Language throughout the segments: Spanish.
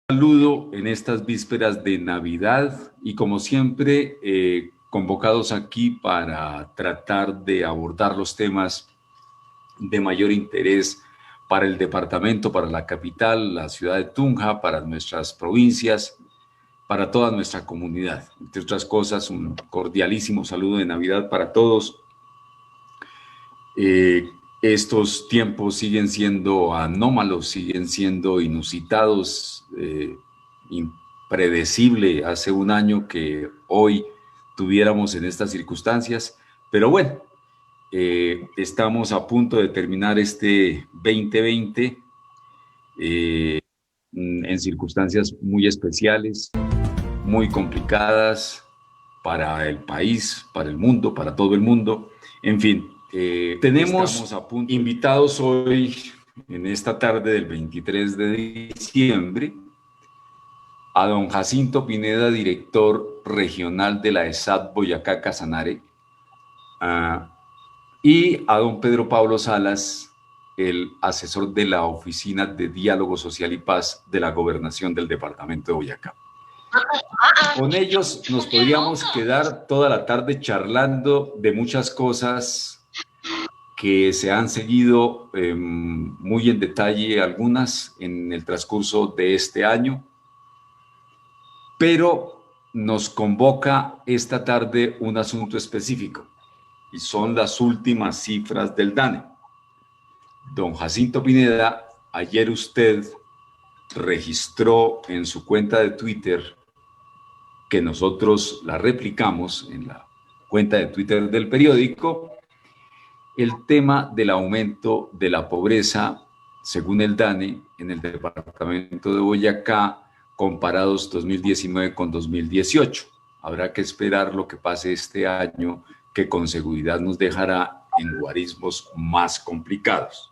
Saludo en estas vísperas de Navidad y como siempre convocados aquí para tratar de abordar los temas de mayor interés para el departamento, para la capital, la ciudad de Tunja, para nuestras provincias, para toda nuestra comunidad. Entre otras cosas, un cordialísimo saludo de Navidad para todos. Estos tiempos siguen siendo anómalos, siguen siendo inusitados, impredecible. Hace un año que hoy tuviéramos en estas circunstancias, pero bueno, estamos a punto de terminar este 2020 en circunstancias muy especiales, muy complicadas para el país, para el mundo, para todo el mundo. En fin, tenemos invitados hoy, en esta tarde del 23 de diciembre, a don Jacinto Pineda, director regional de la ESAT Boyacá Casanare, y a don Pedro Pablo Salas, el asesor de la Oficina de Diálogo Social y Paz de la Gobernación del Departamento de Boyacá. Con ellos nos podríamos quedar toda la tarde charlando de muchas cosas que se han seguido muy en detalle, algunas en el transcurso de este año, pero nos convoca esta tarde un asunto específico y son las últimas cifras del DANE. Don Jacinto Pineda, ayer usted registró en su cuenta de Twitter, que nosotros la replicamos en la cuenta de Twitter del periódico, el tema del aumento de la pobreza, según el DANE, en el departamento de Boyacá, comparados 2019 con 2018. Habrá que esperar lo que pase este año, que con seguridad nos dejará en guarismos más complicados.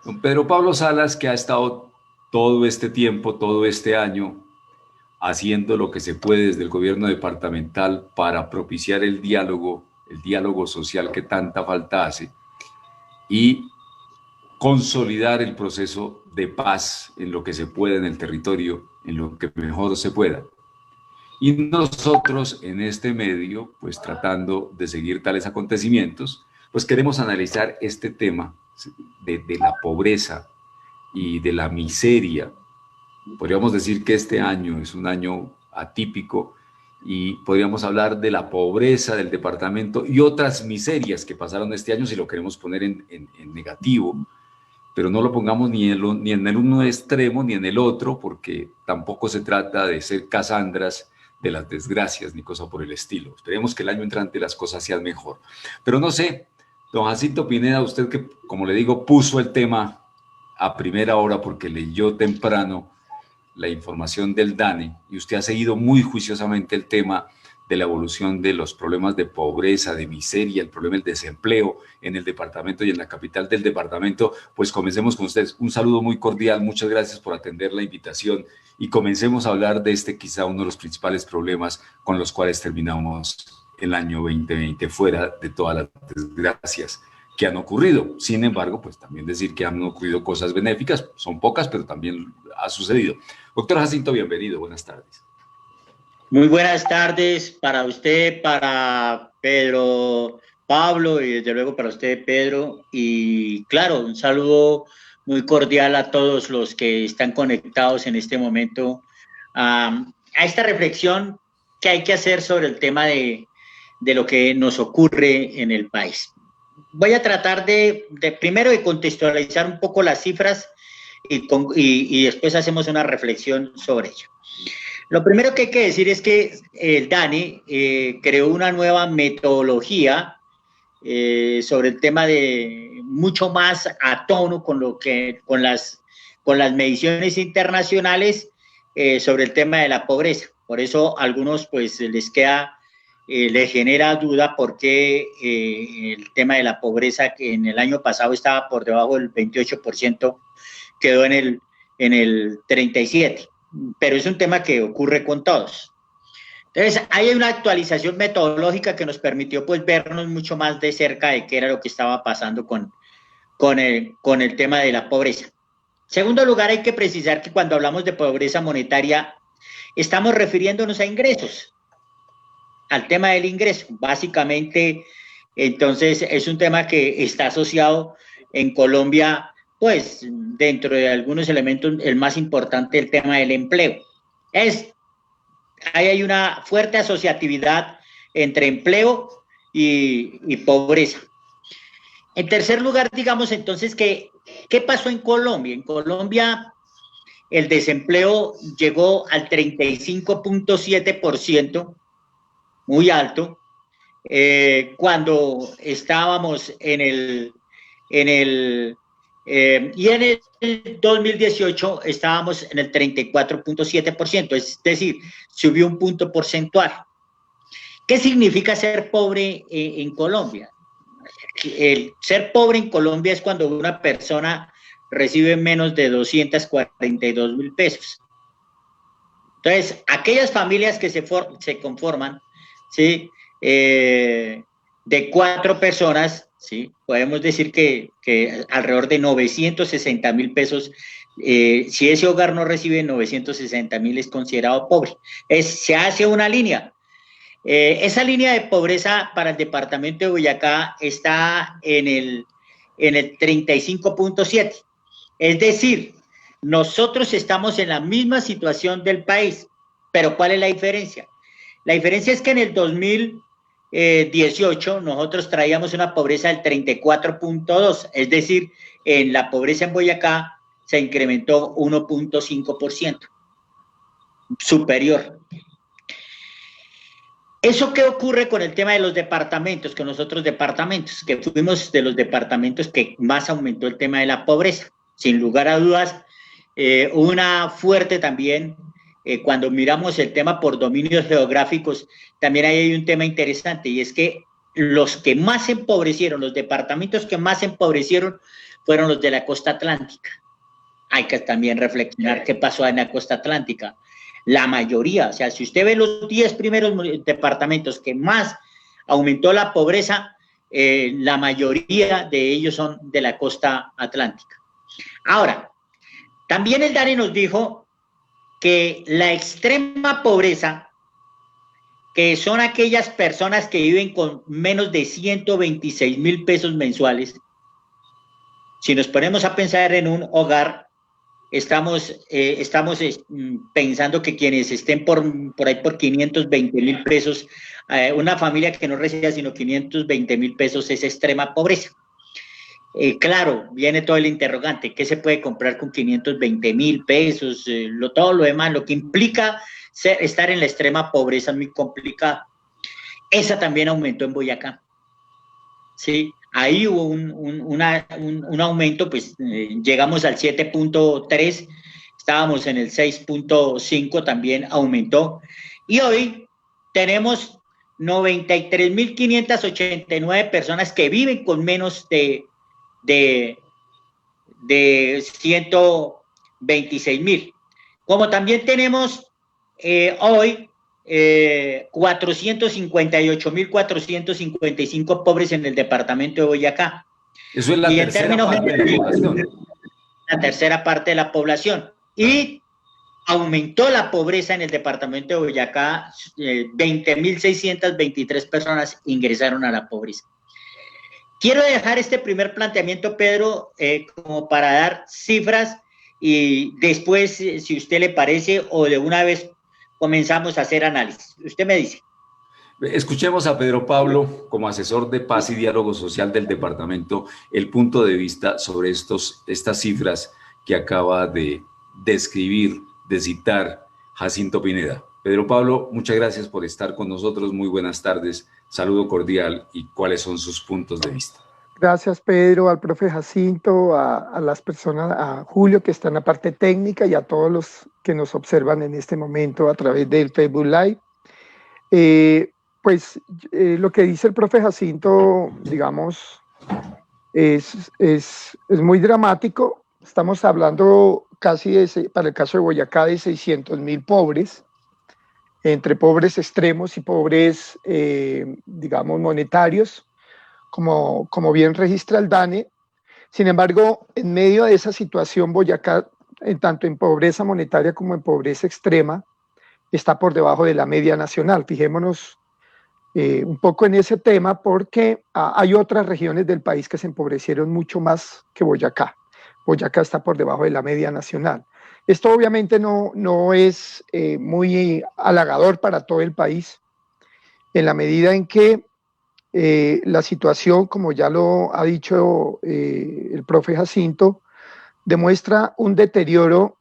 Don Pedro Pablo Salas, que ha estado todo este tiempo, todo este año, haciendo lo que se puede desde el gobierno departamental para propiciar el diálogo social que tanta falta hace y consolidar el proceso de paz en lo que se pueda en el territorio, en lo que mejor se pueda. Y nosotros en este medio, pues tratando de seguir tales acontecimientos, pues queremos analizar este tema de la pobreza y de la miseria. Podríamos decir que este año es un año atípico y podríamos hablar de la pobreza del departamento y otras miserias que pasaron este año si lo queremos poner en negativo, pero no lo pongamos ni en el uno extremo ni en el otro, porque tampoco se trata de ser Casandras de las desgracias ni cosa por el estilo. Esperemos que el año entrante las cosas sean mejor. Pero no sé, don Jacinto Pineda, usted que, como le digo, puso el tema a primera hora porque leyó temprano la información del DANE y usted ha seguido muy juiciosamente el tema de la evolución de los problemas de pobreza, de miseria, el problema del desempleo en el departamento y en la capital del departamento, pues comencemos con ustedes. Un saludo muy cordial, muchas gracias por atender la invitación y comencemos a hablar de este quizá uno de los principales problemas con los cuales terminamos el año 2020, fuera de todas las desgracias que han ocurrido. Sin embargo, pues también decir que han ocurrido cosas benéficas, son pocas, pero también ha sucedido. Doctor Jacinto, bienvenido, buenas tardes. Muy buenas tardes para usted, para Pedro Pablo y desde luego para usted, Pedro. Y claro, un saludo muy cordial a todos los que están conectados en este momento a esta reflexión que hay que hacer sobre el tema de lo que nos ocurre en el país. Voy a tratar primero de contextualizar un poco las cifras y después hacemos una reflexión sobre ello. Lo primero que hay que decir es que el DANE creó una nueva metodología sobre el tema de mucho más a tono con las mediciones internacionales sobre el tema de la pobreza. Por eso a algunos pues les genera duda porque el tema de la pobreza, que en el año pasado estaba por debajo del 28%, quedó en el 37%. Pero es un tema que ocurre con todos. Entonces, hay una actualización metodológica que nos permitió pues vernos mucho más de cerca de qué era lo que estaba pasando con el tema de la pobreza. Segundo lugar, hay que precisar que cuando hablamos de pobreza monetaria, estamos refiriéndonos a ingresos, al tema del ingreso. Básicamente, entonces, es un tema que está asociado en Colombia, pues, dentro de algunos elementos, el más importante, el tema del empleo. Ahí hay una fuerte asociatividad entre empleo y pobreza. En tercer lugar, digamos entonces que, ¿qué pasó en Colombia? En Colombia el desempleo llegó al 35.7%, muy alto, cuando estábamos en el y en el 2018 estábamos en el 34.7%, es decir, subió un punto porcentual. ¿Qué significa ser pobre en Colombia? El ser pobre en Colombia es cuando una persona recibe menos de 242.000 pesos. Entonces, aquellas familias que se conforman, ¿sí? De 4 personas, ¿sí? Podemos decir que alrededor de 960.000 pesos, si ese hogar no recibe 960.000 es considerado pobre. Se hace una línea. Esa línea de pobreza para el departamento de Boyacá está en el 35.7. Es decir, nosotros estamos en la misma situación del país, pero ¿cuál es la diferencia? La diferencia es que en el 2018 nosotros traíamos una pobreza del 34.2, es decir, en la pobreza en Boyacá se incrementó 1.5%, superior. ¿Eso qué ocurre con el tema de los departamentos, con los otros departamentos? Que fuimos de los departamentos que más aumentó el tema de la pobreza. Sin lugar a dudas, una fuerte también, cuando miramos el tema por dominios geográficos, también hay un tema interesante, y es que los que más se empobrecieron, los departamentos que más se empobrecieron, fueron los de la costa atlántica. Hay que también reflexionar qué pasó en la costa atlántica. La mayoría, o sea, si usted ve los 10 primeros departamentos que más aumentó la pobreza, la mayoría de ellos son de la costa atlántica. Ahora, también el DANE nos dijo que la extrema pobreza, que son aquellas personas que viven con menos de 126.000 pesos mensuales, si nos ponemos a pensar en un hogar, estamos pensando que quienes estén por ahí por 520.000 pesos, una familia que no reciba sino 520.000 pesos es extrema pobreza. Claro, viene todo el interrogante, ¿qué se puede comprar con 520.000 pesos? Todo lo demás, lo que implica estar en la extrema pobreza es muy complicado. Esa también aumentó en Boyacá. Sí, ahí hubo un aumento, pues llegamos al 7.3, estábamos en el 6.5, también aumentó. Y hoy tenemos 93.589 personas que viven con menos de 126.000. Como también tenemos hoy 458.455 pobres en el departamento de Boyacá. Eso es la tercera parte de la población. La tercera parte de la población. Y aumentó la pobreza en el departamento de Boyacá, 20.623 personas ingresaron a la pobreza. Quiero dejar este primer planteamiento, Pedro, como para dar cifras y después, si usted le parece, o de una vez comenzamos a hacer análisis. Usted me dice. Escuchemos a Pedro Pablo, como asesor de paz y diálogo social del departamento, el punto de vista sobre estas cifras que acaba de describir, de citar Jacinto Pineda. Pedro Pablo, muchas gracias por estar con nosotros. Muy buenas tardes. Saludo cordial y cuáles son sus puntos de vista. Gracias, Pedro, al profe Jacinto, a las personas, a Julio, que está en la parte técnica, y a todos los que nos observan en este momento a través del Facebook Live. Lo que dice el profe Jacinto, digamos, es muy dramático. Estamos hablando casi, para el caso de Boyacá, de 600.000 pobres, entre pobres extremos y pobres, digamos, monetarios, como bien registra el DANE. Sin embargo, en medio de esa situación, Boyacá, tanto en pobreza monetaria como en pobreza extrema, está por debajo de la media nacional. Fijémonos un poco en ese tema porque hay otras regiones del país que se empobrecieron mucho más que Boyacá. Boyacá está por debajo de la media nacional. Esto obviamente no es muy halagador para todo el país, en la medida en que la situación, como ya lo ha dicho el profe Jacinto, demuestra un deterioro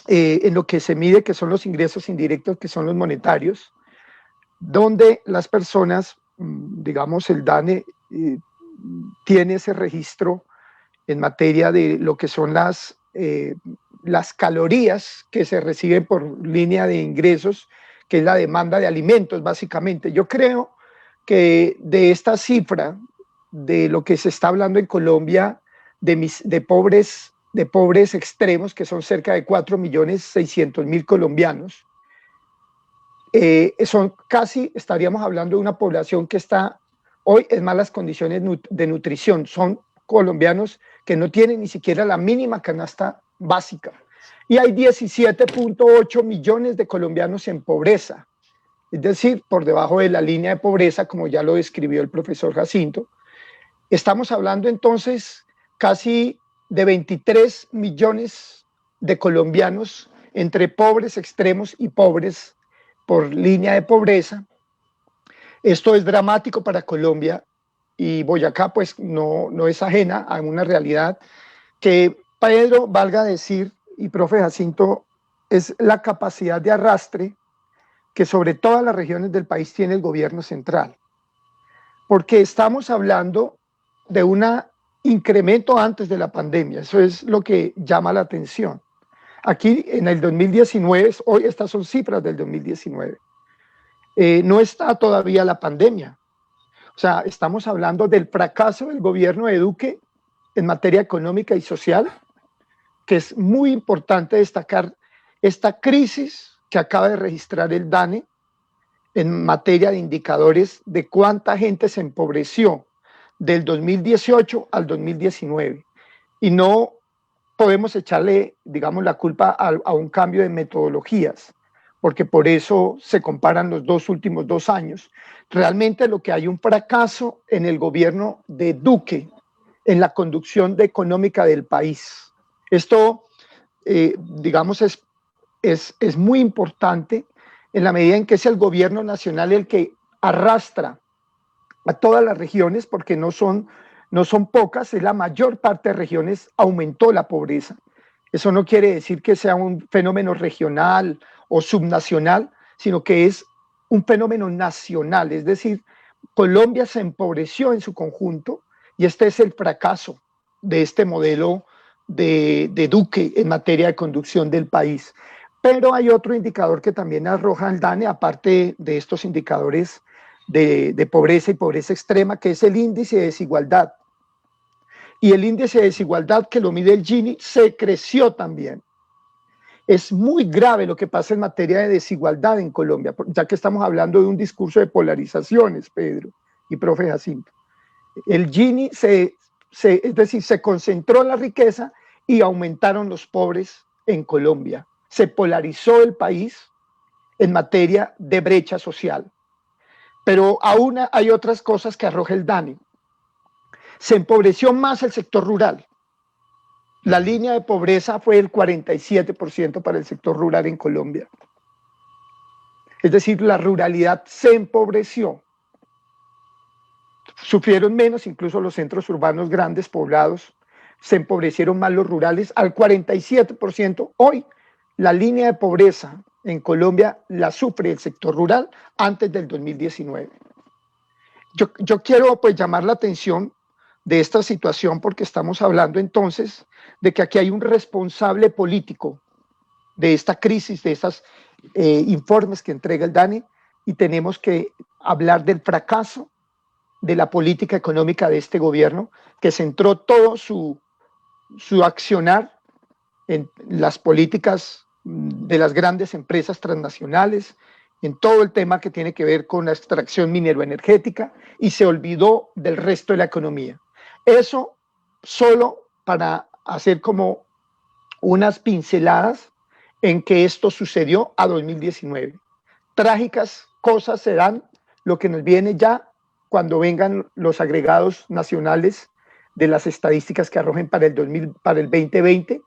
en lo que se mide, que son los ingresos indirectos, que son los monetarios, donde las personas, digamos, el DANE tiene ese registro en materia de lo que son las calorías que se reciben por línea de ingresos, que es la demanda de alimentos, básicamente. Yo creo que de esta cifra, de lo que se está hablando en Colombia, de pobres extremos, que son cerca de 4.600.000 colombianos, son casi, estaríamos hablando de una población que está hoy en malas condiciones de nutrición. Son colombianos que no tienen ni siquiera la mínima canasta básica. Y hay 17.8 millones de colombianos en pobreza, es decir, por debajo de la línea de pobreza, como ya lo describió el profesor Jacinto. Estamos hablando entonces casi de 23 millones de colombianos entre pobres extremos y pobres por línea de pobreza. Esto es dramático para Colombia y Boyacá pues no es ajena a una realidad que, Pedro, valga decir, y profe Jacinto, es la capacidad de arrastre que sobre todas las regiones del país tiene el gobierno central. Porque estamos hablando de un incremento antes de la pandemia, eso es lo que llama la atención. Aquí en el 2019, hoy estas son cifras del 2019, no está todavía la pandemia. O sea, estamos hablando del fracaso del gobierno de Duque en materia económica y social, que es muy importante destacar esta crisis que acaba de registrar el DANE en materia de indicadores de cuánta gente se empobreció del 2018 al 2019. Y no podemos echarle, digamos, la culpa a un cambio de metodologías, porque por eso se comparan los últimos 2 años. Realmente lo que hay un fracaso en el gobierno de Duque, en la conducción económica del país. Esto, digamos, es muy importante en la medida en que es el gobierno nacional el que arrastra a todas las regiones, porque no son pocas, es la mayor parte de regiones aumentó la pobreza. Eso no quiere decir que sea un fenómeno regional o subnacional, sino que es un fenómeno nacional, es decir, Colombia se empobreció en su conjunto y este es el fracaso de este modelo de Duque en materia de conducción del país. Pero hay otro indicador que también arroja el DANE, aparte de estos indicadores de pobreza y pobreza extrema, que es el índice de desigualdad. Y el índice de desigualdad que lo mide el Gini se creció también. Es muy grave lo que pasa en materia de desigualdad en Colombia, ya que estamos hablando de un discurso de polarizaciones, Pedro y profe Jacinto. El Gini es decir, se concentró la riqueza y aumentaron los pobres en Colombia. Se polarizó el país en materia de brecha social. Pero aún hay otras cosas que arroja el DANE. Se empobreció más el sector rural. La línea de pobreza fue el 47% para el sector rural en Colombia. Es decir, la ruralidad se empobreció. Sufrieron menos incluso los centros urbanos grandes, poblados. Se empobrecieron más los rurales al 47%. Hoy la línea de pobreza en Colombia la sufre el sector rural antes del 2019. Yo quiero pues llamar la atención de esta situación porque estamos hablando entonces de que aquí hay un responsable político de esta crisis, de estos informes que entrega el DANE, y tenemos que hablar del fracaso de la política económica de este gobierno, que centró todo su accionar en las políticas de las grandes empresas transnacionales, en todo el tema que tiene que ver con la extracción minero-energética, y se olvidó del resto de la economía. Eso solo para hacer como unas pinceladas en que esto sucedió a 2019. Trágicas cosas serán lo que nos viene ya cuando vengan los agregados nacionales de las estadísticas que arrojen para el 2020,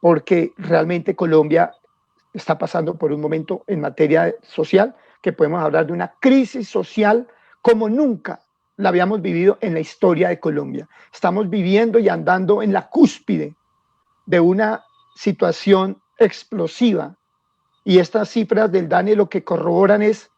porque realmente Colombia está pasando por un momento en materia social que podemos hablar de una crisis social como nunca la habíamos vivido en la historia de Colombia. Estamos viviendo y andando en la cúspide de una situación explosiva, y estas cifras del DANE lo que corroboran es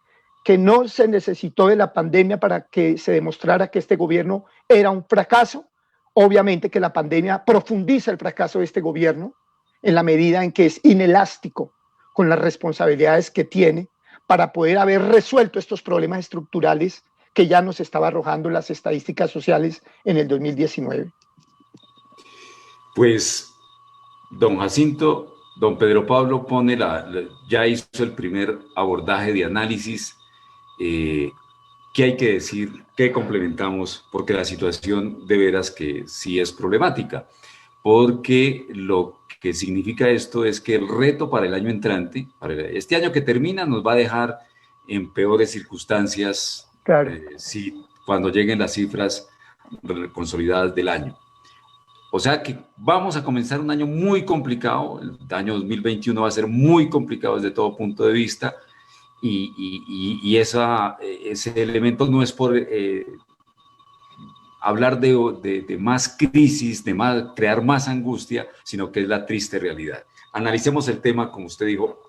que no se necesitó de la pandemia para que se demostrara que este gobierno era un fracaso. Obviamente que la pandemia profundiza el fracaso de este gobierno en la medida en que es inelástico con las responsabilidades que tiene para poder haber resuelto estos problemas estructurales que ya nos estaba arrojando las estadísticas sociales en el 2019. Pues, don Jacinto, don Pedro Pablo ya hizo el primer abordaje de análisis. ¿Qué hay que decir? ¿Qué complementamos? Porque la situación de veras que sí es problemática, porque lo que significa esto es que el reto para el año entrante, para este año que termina, nos va a dejar en peores circunstancias, claro, cuando lleguen las cifras consolidadas del año. O sea que vamos a comenzar un año muy complicado. El año 2021 va a ser muy complicado desde todo punto de vista, y ese elemento no es por hablar de más crisis, crear más angustia, sino que es la triste realidad. Analicemos el tema, como usted dijo,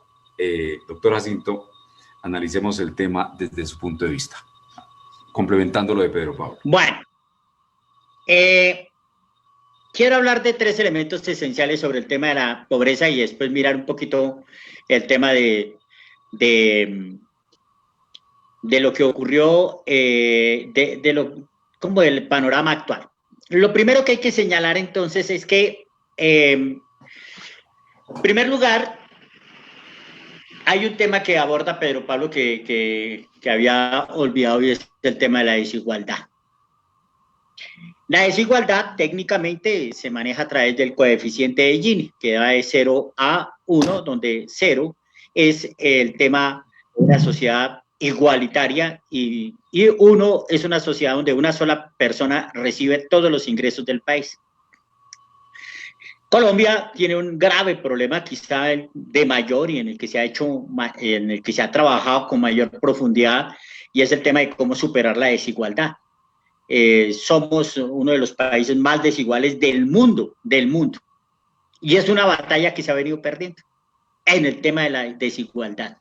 doctor Jacinto, analicemos el tema desde su punto de vista, complementando lo de Pedro Pablo. Bueno, quiero hablar de 3 elementos esenciales sobre el tema de la pobreza y después mirar un poquito el tema de lo que ocurrió, como del panorama actual. Lo primero que hay que señalar entonces es que, en primer lugar, hay un tema que aborda Pedro Pablo que había olvidado, y es el tema de la desigualdad. La desigualdad técnicamente se maneja a través del coeficiente de Gini, que va de 0 a 1, donde 0 es el tema de una sociedad igualitaria y 1 es una sociedad donde una sola persona recibe todos los ingresos del país. Colombia tiene un grave problema, quizá de mayor, y en el que se ha trabajado con mayor profundidad, y es el tema de cómo superar la desigualdad. Somos uno de los países más desiguales del mundo, y es una batalla que se ha venido perdiendo en el tema de la desigualdad,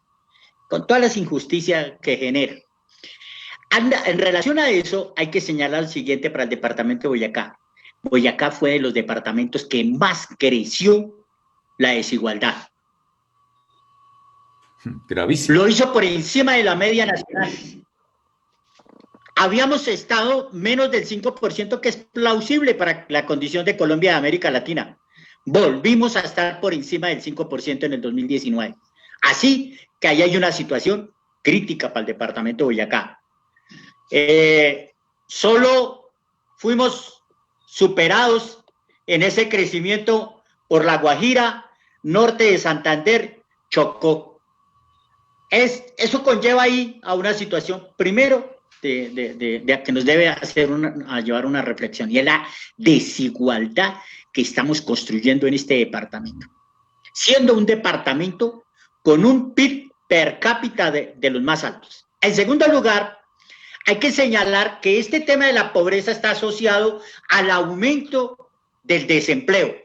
con todas las injusticias que genera. En relación a eso, hay que señalar lo siguiente para el departamento de Boyacá. Boyacá fue de los departamentos que más creció la desigualdad. Gravísimo. Lo hizo por encima de la media nacional. Habíamos estado menos del 5%, que es plausible para la condición de Colombia de América Latina. Volvimos a estar por encima del 5% en el 2019. Así que ahí hay una situación crítica para el departamento de Boyacá. Solo fuimos superados en ese crecimiento por La Guajira, norte de Santander, Chocó. Eso conlleva ahí a una situación, primero, que nos debe llevar una reflexión, y es la desigualdad que estamos construyendo en este departamento, siendo un departamento con un PIB per cápita de los más altos. En segundo lugar, hay que señalar que este tema de la pobreza está asociado al aumento del desempleo.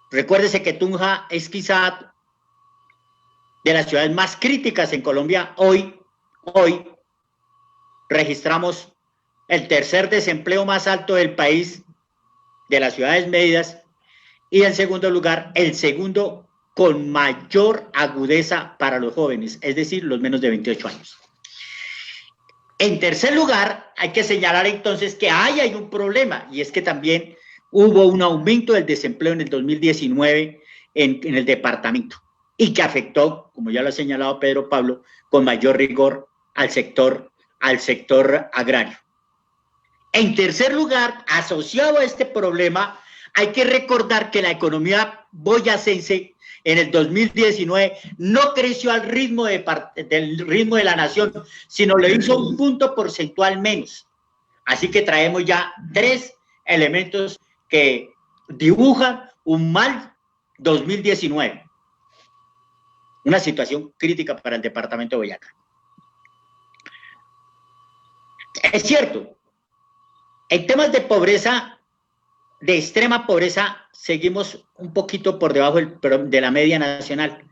Recuérdese que Tunja es quizá de las ciudades más críticas en Colombia. Hoy registramos el tercer desempleo más alto del país, de las ciudades medias, y en segundo lugar, el segundo con mayor agudeza para los jóvenes, es decir, los menos de 28 años. En tercer lugar, hay que señalar entonces que hay un problema, y es que también hubo un aumento del desempleo en el 2019 en el departamento, y que afectó, como ya lo ha señalado Pedro Pablo, con mayor rigor al sector agrario. En tercer lugar, asociado a este problema, hay que recordar que la economía boyacense en el 2019 no creció al ritmo del ritmo de la nación, sino le hizo un punto porcentual menos. Así que traemos ya 3 elementos que dibujan un mal 2019. Una situación crítica para el departamento de Boyacá. Es cierto, en temas de pobreza, de extrema pobreza, seguimos un poquito por debajo de la media nacional,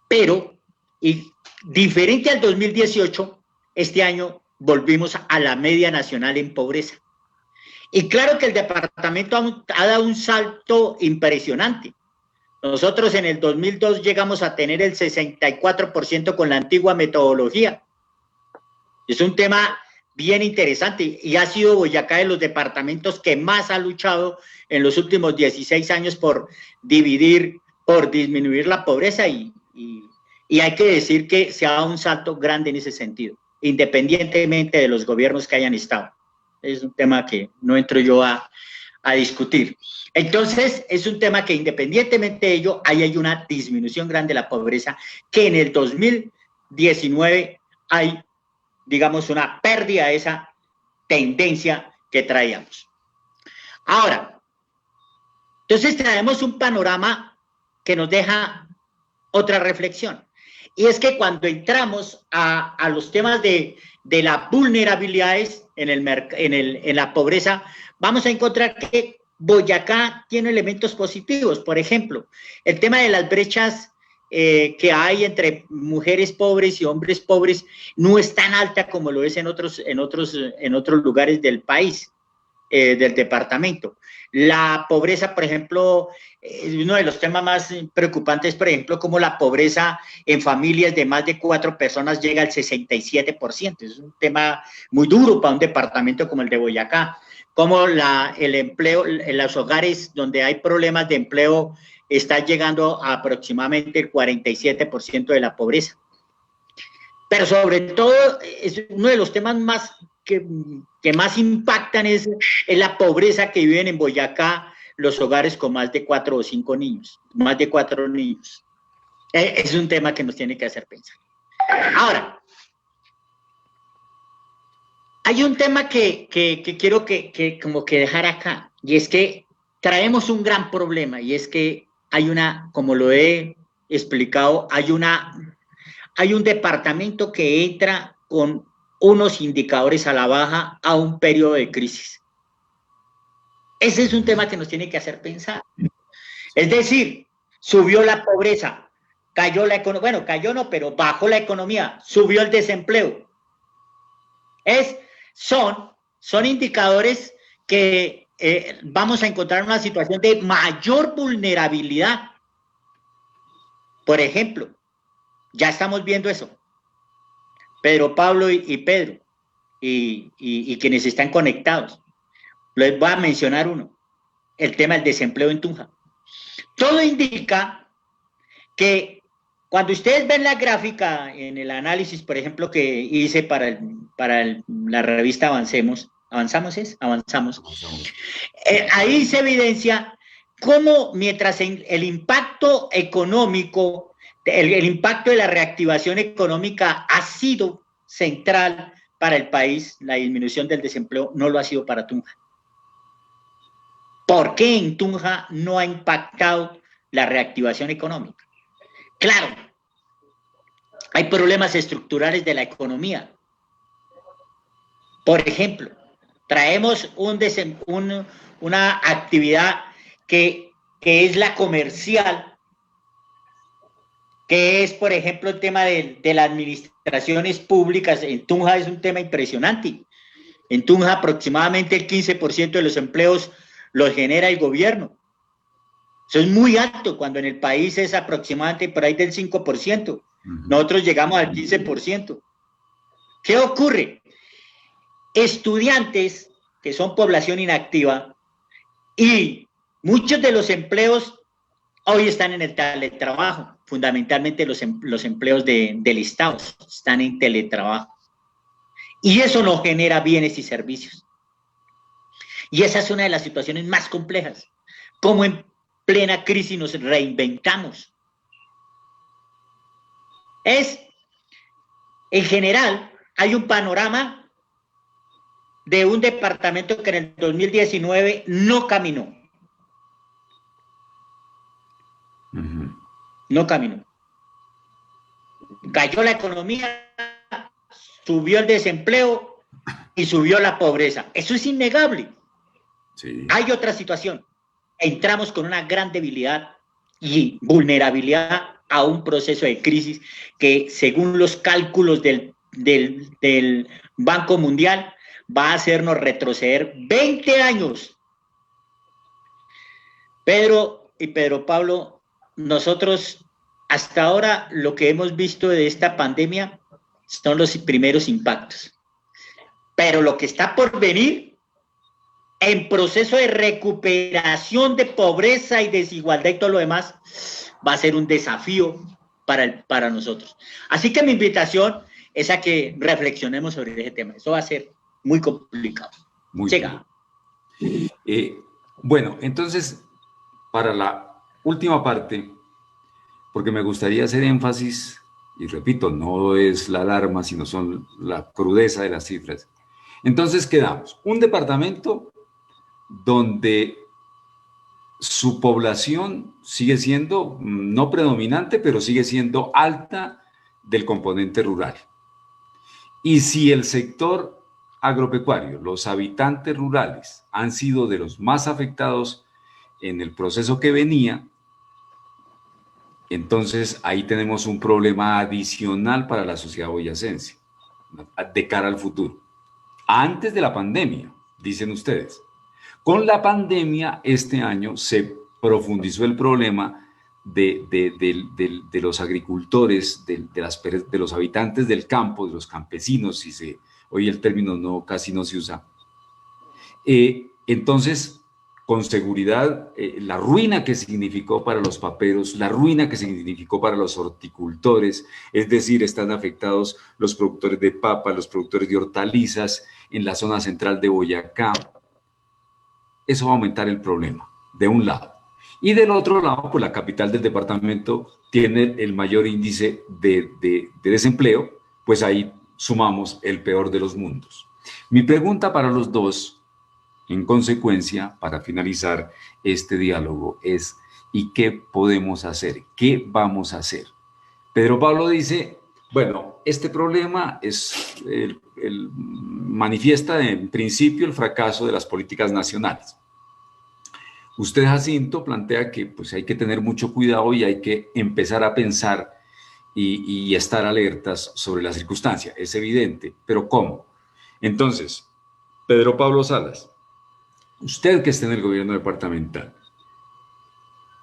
pero y diferente al 2018, este año volvimos a la media nacional en pobreza. Y claro que el departamento ha dado un salto impresionante. Nosotros en el 2002 llegamos a tener el 64% con la antigua metodología. Es un tema bien interesante y ha sido Boyacá de los departamentos que más ha luchado en los últimos 16 años por disminuir la pobreza y hay que decir que se ha dado un salto grande en ese sentido, independientemente de los gobiernos que hayan estado. Es un tema que no entro yo a discutir. Entonces, es un tema que independientemente de ello, hay una disminución grande de la pobreza, que en el 2019 hay, digamos, una pérdida de esa tendencia que traíamos. Ahora, entonces traemos un panorama que nos deja otra reflexión. Y es que cuando entramos a los temas de las vulnerabilidades en la pobreza, vamos a encontrar que Boyacá tiene elementos positivos. Por ejemplo, el tema de las brechas que hay entre mujeres pobres y hombres pobres no es tan alta como lo es en otros lugares del país, del departamento. La pobreza, por ejemplo, uno de los temas más preocupantes, por ejemplo, como la pobreza en familias de más de 4 personas llega al 67%. Es un tema muy duro para un departamento como el de Boyacá. Como el empleo, en los hogares donde hay problemas de empleo, está llegando a aproximadamente el 47% de la pobreza. Pero sobre todo, es uno de los temas más que más impactan es la pobreza que viven en Boyacá los hogares con más de 4 o 5 niños, más de 4 niños. Es un tema que nos tiene que hacer pensar. Ahora, hay un tema que quiero como que dejar acá, y es que traemos un gran problema, y es que hay como lo he explicado, hay un departamento que entra con unos indicadores a la baja a un periodo de crisis. Ese es un tema que nos tiene que hacer pensar. Es decir, subió la pobreza, cayó la economía, bueno, cayó no, pero bajó la economía, subió el desempleo. Son indicadores que vamos a encontrar una situación de mayor vulnerabilidad. Por ejemplo, ya estamos viendo eso. Pedro, Pablo y Pedro, y quienes están conectados. Les voy a mencionar uno, el tema del desempleo en Tunja. Todo indica que cuando ustedes ven la gráfica en el análisis, por ejemplo, que hice para la revista Avanzamos, ahí se evidencia cómo mientras el impacto económico, el impacto de la reactivación económica ha sido central para el país, la disminución del desempleo no lo ha sido para Tunja. ¿Por qué en Tunja no ha impactado la reactivación económica? Claro, hay problemas estructurales de la economía. Por ejemplo, traemos una actividad que es la comercial, que es, por ejemplo, el tema de las administraciones públicas. En Tunja es un tema impresionante. En Tunja aproximadamente el 15% de los empleos los genera el gobierno. Eso es muy alto, cuando en el país es aproximadamente por ahí del 5%. Nosotros llegamos al 15%. ¿Qué ocurre? Estudiantes, que son población inactiva, y muchos de los empleos hoy están en el teletrabajo, fundamentalmente los empleos del Estado están en teletrabajo. Y eso no genera bienes y servicios. Y esa es una de las situaciones más complejas. Cómo en plena crisis nos reinventamos. En general, hay un panorama de un departamento que en el 2019 no caminó. No caminó. Cayó la economía, subió el desempleo y subió la pobreza. Eso es innegable. Sí. Hay otra situación. Entramos con una gran debilidad y vulnerabilidad a un proceso de crisis que, según los cálculos del Banco Mundial, va a hacernos retroceder 20 años. Pedro Pablo, nosotros hasta ahora lo que hemos visto de esta pandemia son los primeros impactos. Pero lo que está por venir, en proceso de recuperación de pobreza y desigualdad y todo lo demás, va a ser un desafío para nosotros. Así que mi invitación es a que reflexionemos sobre ese tema. Eso va a ser muy complicado. Muy bien. Bueno, entonces, para la última parte, porque me gustaría hacer énfasis, y repito, no es la alarma, sino son la crudeza de las cifras. Entonces quedamos, un departamento donde su población sigue siendo no predominante, pero sigue siendo alta del componente rural. Y si el sector agropecuario, los habitantes rurales, han sido de los más afectados en el proceso que venía, entonces ahí tenemos un problema adicional para la sociedad boyacense, de cara al futuro. Antes de la pandemia, dicen ustedes. Con la pandemia, este año se profundizó el problema de los agricultores, de los habitantes del campo, de los campesinos, hoy el término casi no se usa. Entonces, con seguridad, la ruina que significó para los paperos, la ruina que significó para los horticultores, es decir, están afectados los productores de papa, los productores de hortalizas en la zona central de Boyacá. Eso va a aumentar el problema, de un lado. Y del otro lado, pues la capital del departamento tiene el mayor índice de desempleo, pues ahí sumamos el peor de los mundos. Mi pregunta para los dos, en consecuencia, para finalizar este diálogo, es ¿y qué podemos hacer? ¿Qué vamos a hacer? Pedro Pablo dice, bueno, este problema manifiesta en principio el fracaso de las políticas nacionales. Usted, Jacinto, plantea que pues, hay que tener mucho cuidado y hay que empezar a pensar y estar alertas sobre la circunstancia. Es evidente, pero ¿cómo? Entonces, Pedro Pablo Salas, usted que está en el gobierno departamental,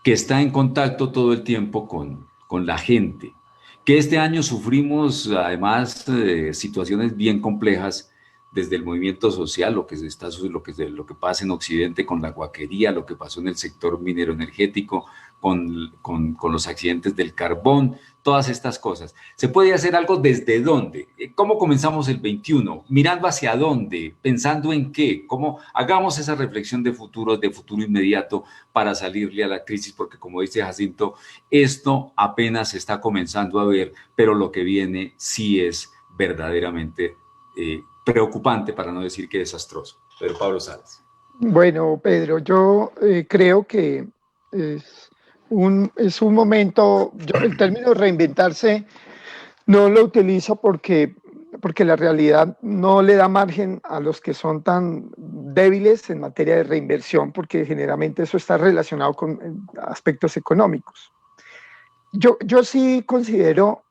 que está en contacto todo el tiempo con la gente, que este año sufrimos además situaciones bien complejas desde el movimiento social, lo que pasa en Occidente con la guaquería, lo que pasó en el sector minero energético, con los accidentes del carbón, todas estas cosas. ¿Se puede hacer algo desde dónde? ¿Cómo comenzamos el 21? ¿Mirando hacia dónde? ¿Pensando en qué? ¿Cómo hagamos esa reflexión de futuro inmediato para salirle a la crisis? Porque como dice Jacinto, esto apenas se está comenzando a ver, pero lo que viene sí es verdaderamente preocupante, para no decir que desastroso. Pedro Pablo Salas. Bueno, Pedro, yo creo que es un momento, el término reinventarse no lo utilizo porque la realidad no le da margen a los que son tan débiles en materia de reinversión, porque generalmente eso está relacionado con aspectos económicos. Yo sí considero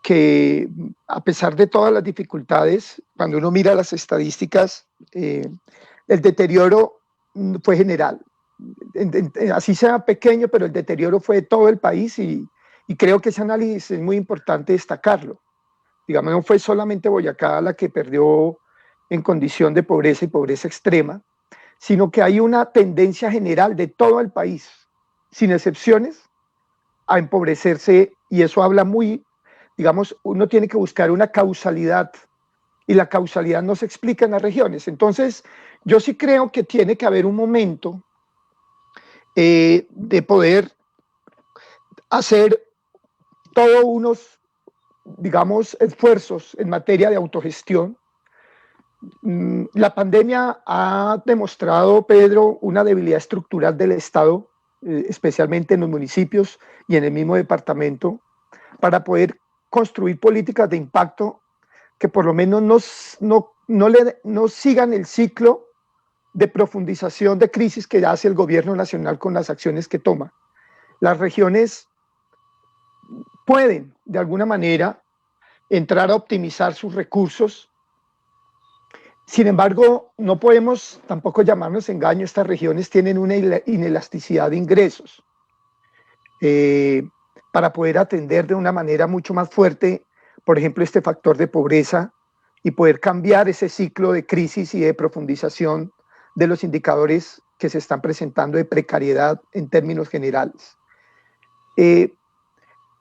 que a pesar de todas las dificultades, cuando uno mira las estadísticas, el deterioro fue general. Así sea pequeño, pero el deterioro fue de todo el país y creo que ese análisis es muy importante destacarlo. Digamos, no fue solamente Boyacá la que perdió en condición de pobreza y pobreza extrema, sino que hay una tendencia general de todo el país, sin excepciones, a empobrecerse, y eso habla digamos, uno tiene que buscar una causalidad, y la causalidad no se explica en las regiones. Entonces, Yo sí creo que tiene que haber un momento de poder hacer todos unos, digamos, esfuerzos en materia de autogestión. La pandemia ha demostrado, Pedro, una debilidad estructural del Estado, especialmente en los municipios y en el mismo departamento, para poder construir políticas de impacto que por lo menos no sigan el ciclo de profundización de crisis que hace el gobierno nacional con las acciones que toma. Las regiones pueden, de alguna manera, entrar a optimizar sus recursos. Sin embargo, no podemos tampoco llamarnos engaño. Estas regiones tienen una inelasticidad de ingresos para poder atender de una manera mucho más fuerte, por ejemplo, este factor de pobreza y poder cambiar ese ciclo de crisis y de profundización de los indicadores que se están presentando de precariedad en términos generales.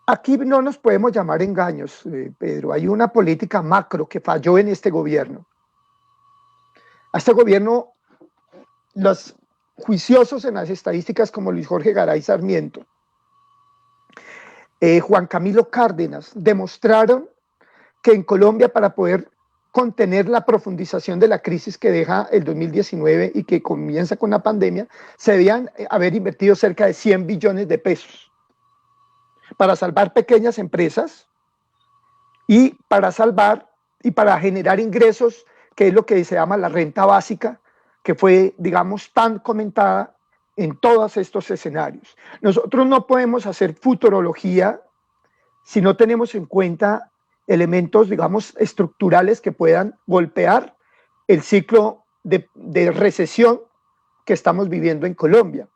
Aquí no nos podemos llamar engaños, Pedro. Hay una política macro que falló en este gobierno. A este gobierno, los juiciosos en las estadísticas como Luis Jorge Garay Sarmiento, Juan Camilo Cárdenas, demostraron que en Colombia, para poder contener la profundización de la crisis que deja el 2019 y que comienza con la pandemia, se debían haber invertido cerca de 100 billones de pesos para salvar pequeñas empresas y para salvar y para generar ingresos, que es lo que se llama la renta básica, que fue, digamos, tan comentada en todos estos escenarios. Nosotros no podemos hacer futurología si no tenemos en cuenta elementos, digamos, estructurales que puedan golpear el ciclo de recesión que estamos viviendo en Colombia.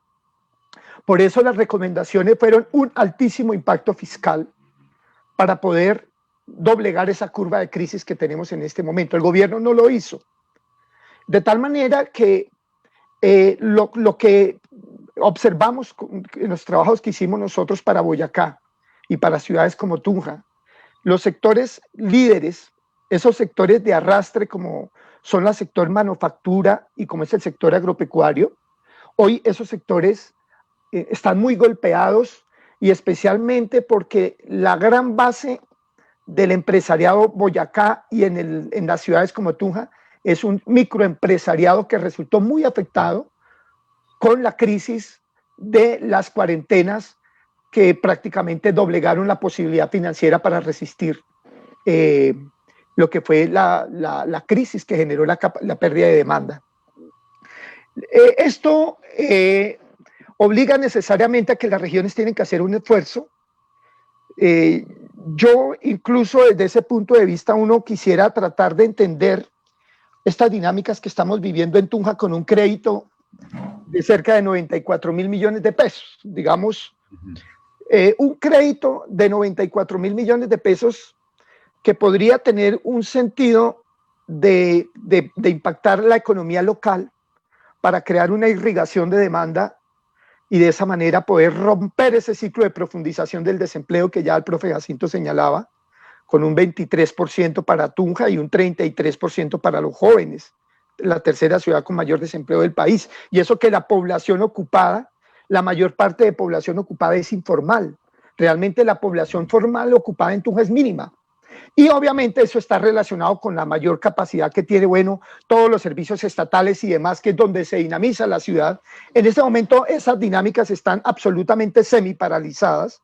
Por eso las recomendaciones fueron un altísimo impacto fiscal para poder doblegar esa curva de crisis que tenemos en este momento. El gobierno no lo hizo. De tal manera que lo que observamos en los trabajos que hicimos nosotros para Boyacá y para ciudades como Tunja, los sectores líderes, esos sectores de arrastre como son el sector manufactura y como es el sector agropecuario, hoy esos sectores están muy golpeados y especialmente porque la gran base del empresariado Boyacá y en las ciudades como Tunja es un microempresariado que resultó muy afectado con la crisis de las cuarentenas que prácticamente doblegaron la posibilidad financiera para resistir lo que fue la crisis que generó la pérdida de demanda. Esto obliga necesariamente a que las regiones tienen que hacer un esfuerzo. Yo incluso desde ese punto de vista uno quisiera tratar de entender estas dinámicas que estamos viviendo en Tunja con un crédito de cerca de 94.000 millones de pesos, digamos, un crédito de 94.000 millones de pesos que podría tener un sentido de impactar la economía local para crear una irrigación de demanda y de esa manera poder romper ese ciclo de profundización del desempleo que ya el profe Jacinto señalaba, con un 23% para Tunja y un 33% para los jóvenes, la tercera ciudad con mayor desempleo del país. Y eso que la población ocupada, la mayor parte de población ocupada es informal. Realmente la población formal ocupada en Tunja es mínima. Y obviamente eso está relacionado con la mayor capacidad que tiene, bueno, todos los servicios estatales y demás, que es donde se dinamiza la ciudad. En este momento esas dinámicas están absolutamente semiparalizadas.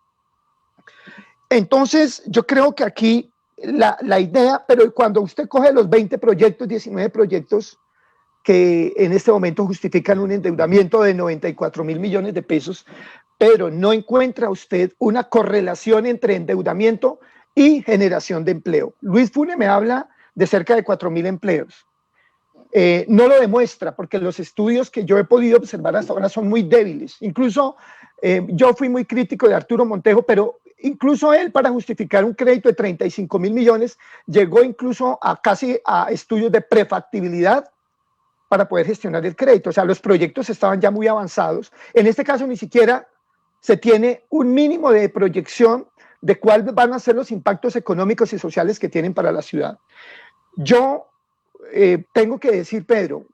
Entonces yo creo que aquí la idea, pero cuando usted coge los 20 proyectos, 19 proyectos que en este momento justifican un endeudamiento de 94.000 millones de pesos, pero no encuentra usted una correlación entre endeudamiento y generación de empleo. Luis Fune me habla de cerca de 4.000 empleos. No lo demuestra porque los estudios que yo he podido observar hasta ahora son muy débiles. Incluso yo fui muy crítico de Arturo Montejo, pero incluso él, para justificar un crédito de 35.000 millones, llegó incluso a casi a estudios de prefactibilidad para poder gestionar el crédito. O sea, los proyectos estaban ya muy avanzados. En este caso ni siquiera se tiene un mínimo de proyección de cuáles van a ser los impactos económicos y sociales que tienen para la ciudad. Yo tengo que decir, Pedro,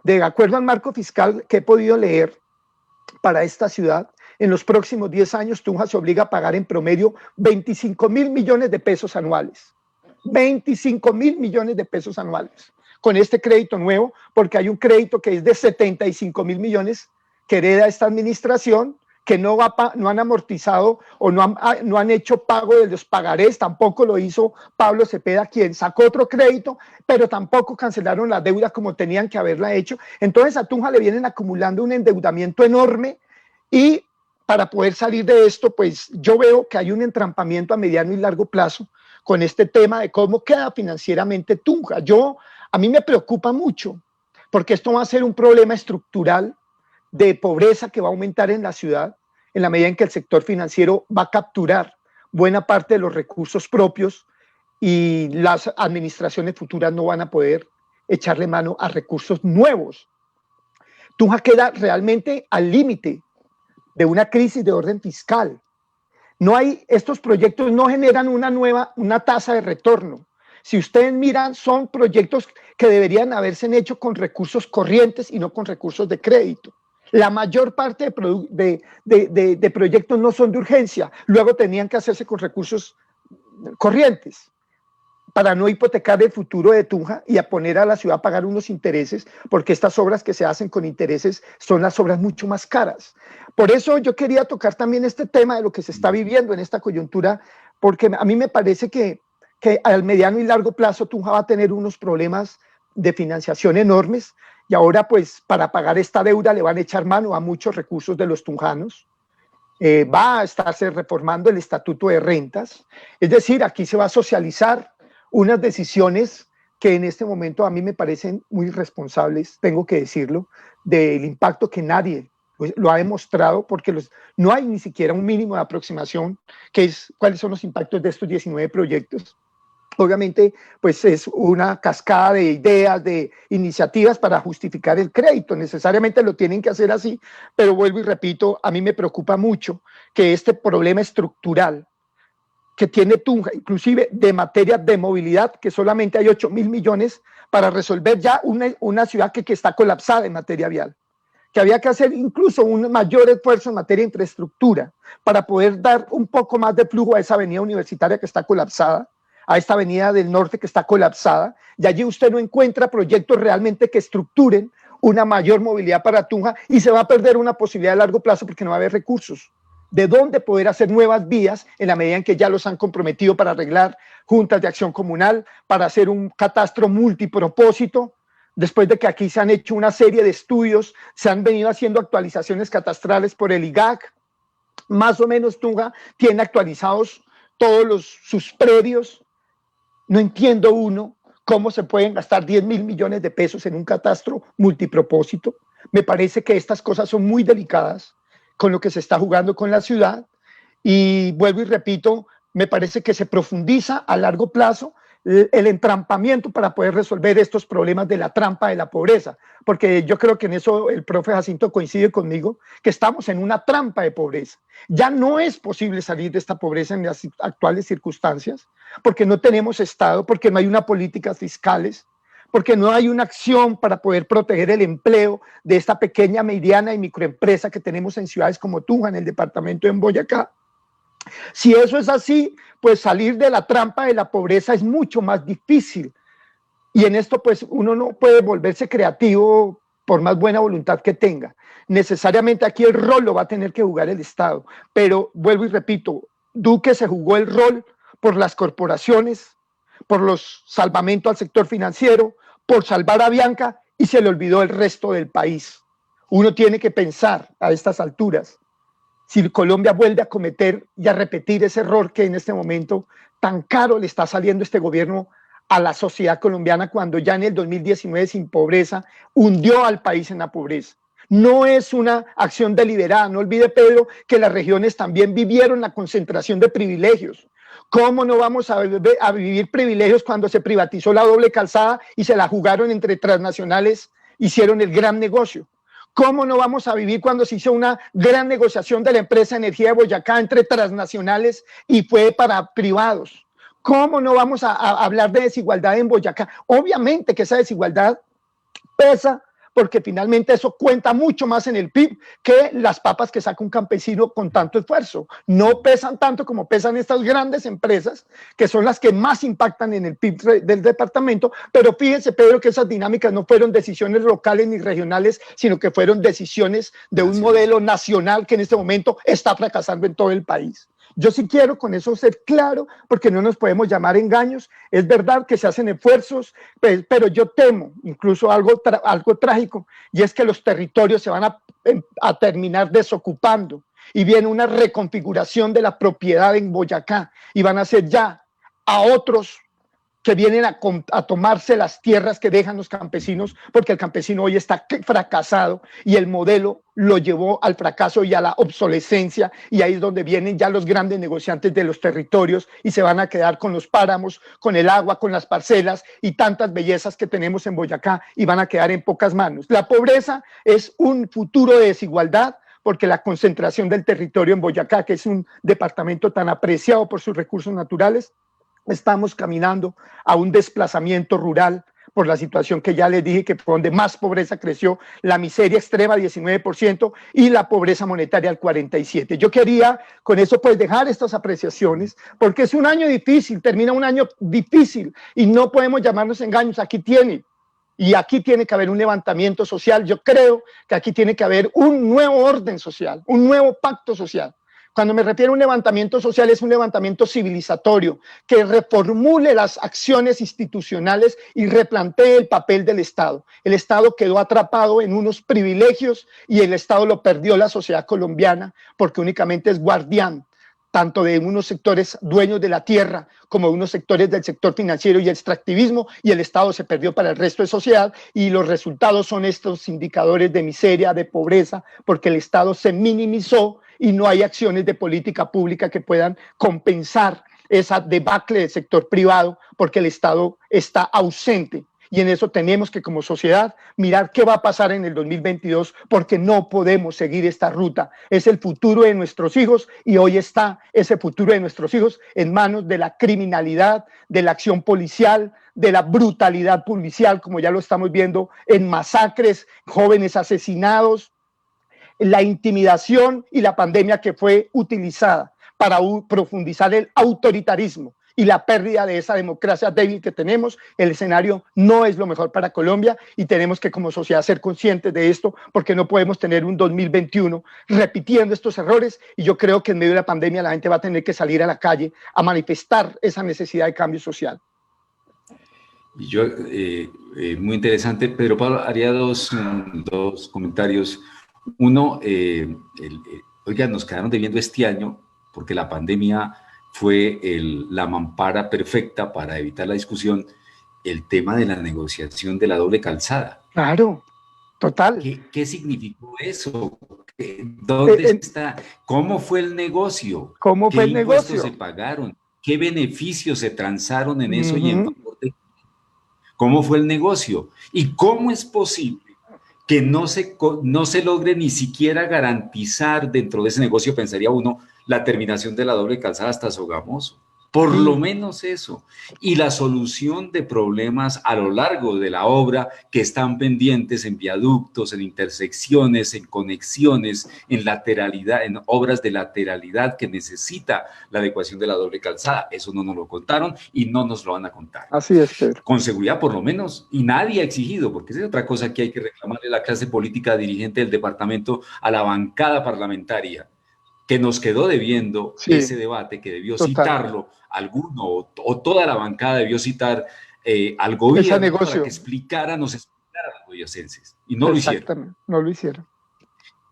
De acuerdo al marco fiscal que he podido leer para esta ciudad, en los próximos 10 años Tunja se obliga a pagar en promedio 25.000 millones de pesos anuales. 25.000 millones de pesos anuales con este crédito nuevo, porque hay un crédito que es de 75.000 millones que hereda esta administración, que no han amortizado o no han hecho pago de los pagarés. Tampoco lo hizo Pablo Cepeda, quien sacó otro crédito, pero tampoco cancelaron la deuda como tenían que haberla hecho. Entonces a Tunja le vienen acumulando un endeudamiento enorme, y para poder salir de esto, pues yo veo que hay un entrampamiento a mediano y largo plazo con este tema de cómo queda financieramente Tunja. A mí me preocupa mucho, porque esto va a ser un problema estructural de pobreza que va a aumentar en la ciudad en la medida en que el sector financiero va a capturar buena parte de los recursos propios y las administraciones futuras no van a poder echarle mano a recursos nuevos. Tunja queda realmente al límite de una crisis de orden fiscal. Estos proyectos no generan una tasa de retorno. Si ustedes miran, son proyectos que deberían haberse hecho con recursos corrientes y no con recursos de crédito. La mayor parte de proyectos no son de urgencia, luego tenían que hacerse con recursos corrientes para no hipotecar el futuro de Tunja y a poner a la ciudad a pagar unos intereses, porque estas obras que se hacen con intereses son las obras mucho más caras. Por eso yo quería tocar también este tema de lo que se está viviendo en esta coyuntura, porque a mí me parece que al mediano y largo plazo Tunja va a tener unos problemas de financiación enormes, y ahora pues para pagar esta deuda le van a echar mano a muchos recursos de los tunjanos. Va a estarse reformando el estatuto de rentas, es decir, aquí se va a socializar unas decisiones que en este momento a mí me parecen muy irresponsables, tengo que decirlo, del impacto que nadie lo ha demostrado, porque no hay ni siquiera un mínimo de aproximación, que es cuáles son los impactos de estos 19 proyectos. Obviamente, pues es una cascada de ideas, de iniciativas para justificar el crédito. Necesariamente lo tienen que hacer así, pero vuelvo y repito, a mí me preocupa mucho que este problema estructural que tiene Tunja, inclusive de materia de movilidad, que solamente hay 8.000 millones para resolver ya una ciudad que está colapsada en materia vial, que había que hacer incluso un mayor esfuerzo en materia de infraestructura para poder dar un poco más de flujo a esa avenida universitaria que está colapsada, a esta avenida del norte que está colapsada, y allí usted no encuentra proyectos realmente que estructuren una mayor movilidad para Tunja, y se va a perder una posibilidad a largo plazo porque no va a haber recursos de dónde poder hacer nuevas vías en la medida en que ya los han comprometido para arreglar juntas de acción comunal, para hacer un catastro multipropósito. Después de que aquí se han hecho una serie de estudios, se han venido haciendo actualizaciones catastrales por el IGAC, más o menos Tunja tiene actualizados todos sus predios. No entiendo cómo se pueden gastar 10.000 millones de pesos en un catastro multipropósito. Me parece que estas cosas son muy delicadas con lo que se está jugando con la ciudad, y vuelvo y repito, me parece que se profundiza a largo plazo el entrampamiento para poder resolver estos problemas de la trampa de la pobreza, porque yo creo que en eso el profe Jacinto coincide conmigo, que estamos en una trampa de pobreza. Ya no es posible salir de esta pobreza en las actuales circunstancias, porque no tenemos Estado, porque no hay una políticas fiscales, porque no hay una acción para poder proteger el empleo de esta pequeña, mediana y microempresa que tenemos en ciudades como Tunja, en el departamento de Boyacá. Si eso es así, pues salir de la trampa de la pobreza es mucho más difícil. Y en esto pues uno no puede volverse creativo por más buena voluntad que tenga. Necesariamente aquí el rol lo va a tener que jugar el Estado. Pero vuelvo y repito, Duque se jugó el rol por las corporaciones, por los salvamentos al sector financiero, por salvar a Bianca, y se le olvidó el resto del país. Uno tiene que pensar a estas alturas si Colombia vuelve a cometer y a repetir ese error que en este momento tan caro le está saliendo este gobierno a la sociedad colombiana, cuando ya en el 2019 sin pobreza hundió al país en la pobreza. No es una acción deliberada. No olvide, Pedro, que las regiones también vivieron la concentración de privilegios. ¿Cómo no vamos a vivir privilegios cuando se privatizó la doble calzada y se la jugaron entre transnacionales, hicieron el gran negocio? ¿Cómo no vamos a vivir cuando se hizo una gran negociación de la empresa Energía de Boyacá entre transnacionales y fue para privados? ¿Cómo no vamos a hablar de desigualdad en Boyacá? Obviamente que esa desigualdad pesa porque finalmente eso cuenta mucho más en el PIB que las papas que saca un campesino con tanto esfuerzo. No pesan tanto como pesan estas grandes empresas, que son las que más impactan en el PIB del departamento, pero fíjense, Pedro, que esas dinámicas no fueron decisiones locales ni regionales, sino que fueron decisiones de un modelo nacional que en este momento está fracasando en todo el país. Yo sí quiero con eso ser claro, porque no nos podemos llamar engaños. Es verdad que se hacen esfuerzos, pero yo temo incluso algo trágico, y es que los territorios se van a terminar desocupando, y viene una reconfiguración de la propiedad en Boyacá, y van a ser ya a otros que vienen a tomarse las tierras que dejan los campesinos, porque el campesino hoy está fracasado y el modelo lo llevó al fracaso y a la obsolescencia, y ahí es donde vienen ya los grandes negociantes de los territorios y se van a quedar con los páramos, con el agua, con las parcelas y tantas bellezas que tenemos en Boyacá, y van a quedar en pocas manos. La pobreza es un futuro de desigualdad, porque la concentración del territorio en Boyacá, que es un departamento tan apreciado por sus recursos naturales, estamos caminando a un desplazamiento rural por la situación que ya les dije, que fue donde más pobreza creció, la miseria extrema 19% y la pobreza monetaria al 47%. Yo quería con eso pues dejar estas apreciaciones, porque es un año difícil, termina un año difícil y no podemos llamarnos engaños. Aquí tiene que haber un levantamiento social. Yo creo que aquí tiene que haber un nuevo orden social, un nuevo pacto social. Cuando me refiero a un levantamiento social, es un levantamiento civilizatorio que reformule las acciones institucionales y replantee el papel del Estado. El Estado quedó atrapado en unos privilegios y el Estado lo perdió la sociedad colombiana, porque únicamente es guardián tanto de unos sectores dueños de la tierra como de unos sectores del sector financiero y extractivismo, y el Estado se perdió para el resto de sociedad, y los resultados son estos indicadores de miseria, de pobreza, porque el Estado se minimizó y no hay acciones de política pública que puedan compensar esa debacle del sector privado, porque el Estado está ausente. Y en eso tenemos que, como sociedad, mirar qué va a pasar en el 2022, porque no podemos seguir esta ruta. Es el futuro de nuestros hijos, y hoy está ese futuro de nuestros hijos en manos de la criminalidad, de la acción policial, de la brutalidad policial, como ya lo estamos viendo en masacres, jóvenes asesinados, la intimidación y la pandemia que fue utilizada para profundizar el autoritarismo y la pérdida de esa democracia débil que tenemos. El escenario no es lo mejor para Colombia, y tenemos que como sociedad ser conscientes de esto, porque no podemos tener un 2021 repitiendo estos errores, y yo creo que en medio de la pandemia la gente va a tener que salir a la calle a manifestar esa necesidad de cambio social. Y yo, muy interesante, Pedro Pablo, haría dos comentarios. Uno, oiga, nos quedaron debiendo este año, porque la pandemia fue la mampara perfecta para evitar la discusión, el tema de la negociación de la doble calzada. Claro, total. ¿Qué significó eso? ¿Dónde está? ¿Cómo fue el negocio? ¿Cómo fue el negocio? ¿Qué impuestos se pagaron? ¿Qué beneficios se transaron en eso y en favor de? ¿Cómo fue el negocio? ¿Y cómo es posible que no se logre ni siquiera garantizar dentro de ese negocio, pensaría uno, la terminación de la doble calzada hasta Sogamoso? Por lo menos eso. Y la solución de problemas a lo largo de la obra que están pendientes en viaductos, en intersecciones, en conexiones, en lateralidad, en obras de lateralidad que necesita la adecuación de la doble calzada. Eso no nos lo contaron y no nos lo van a contar. Así es, Pedro. Con seguridad, por lo menos, y nadie ha exigido, porque esa es otra cosa que hay que reclamarle a la clase política dirigente del departamento, a la bancada parlamentaria, que nos quedó debiendo ese debate, que debió citarlo alguno o toda la bancada debió citar al gobierno para que nos explicara a los boyacenses, y no lo hicieron. No lo hicieron.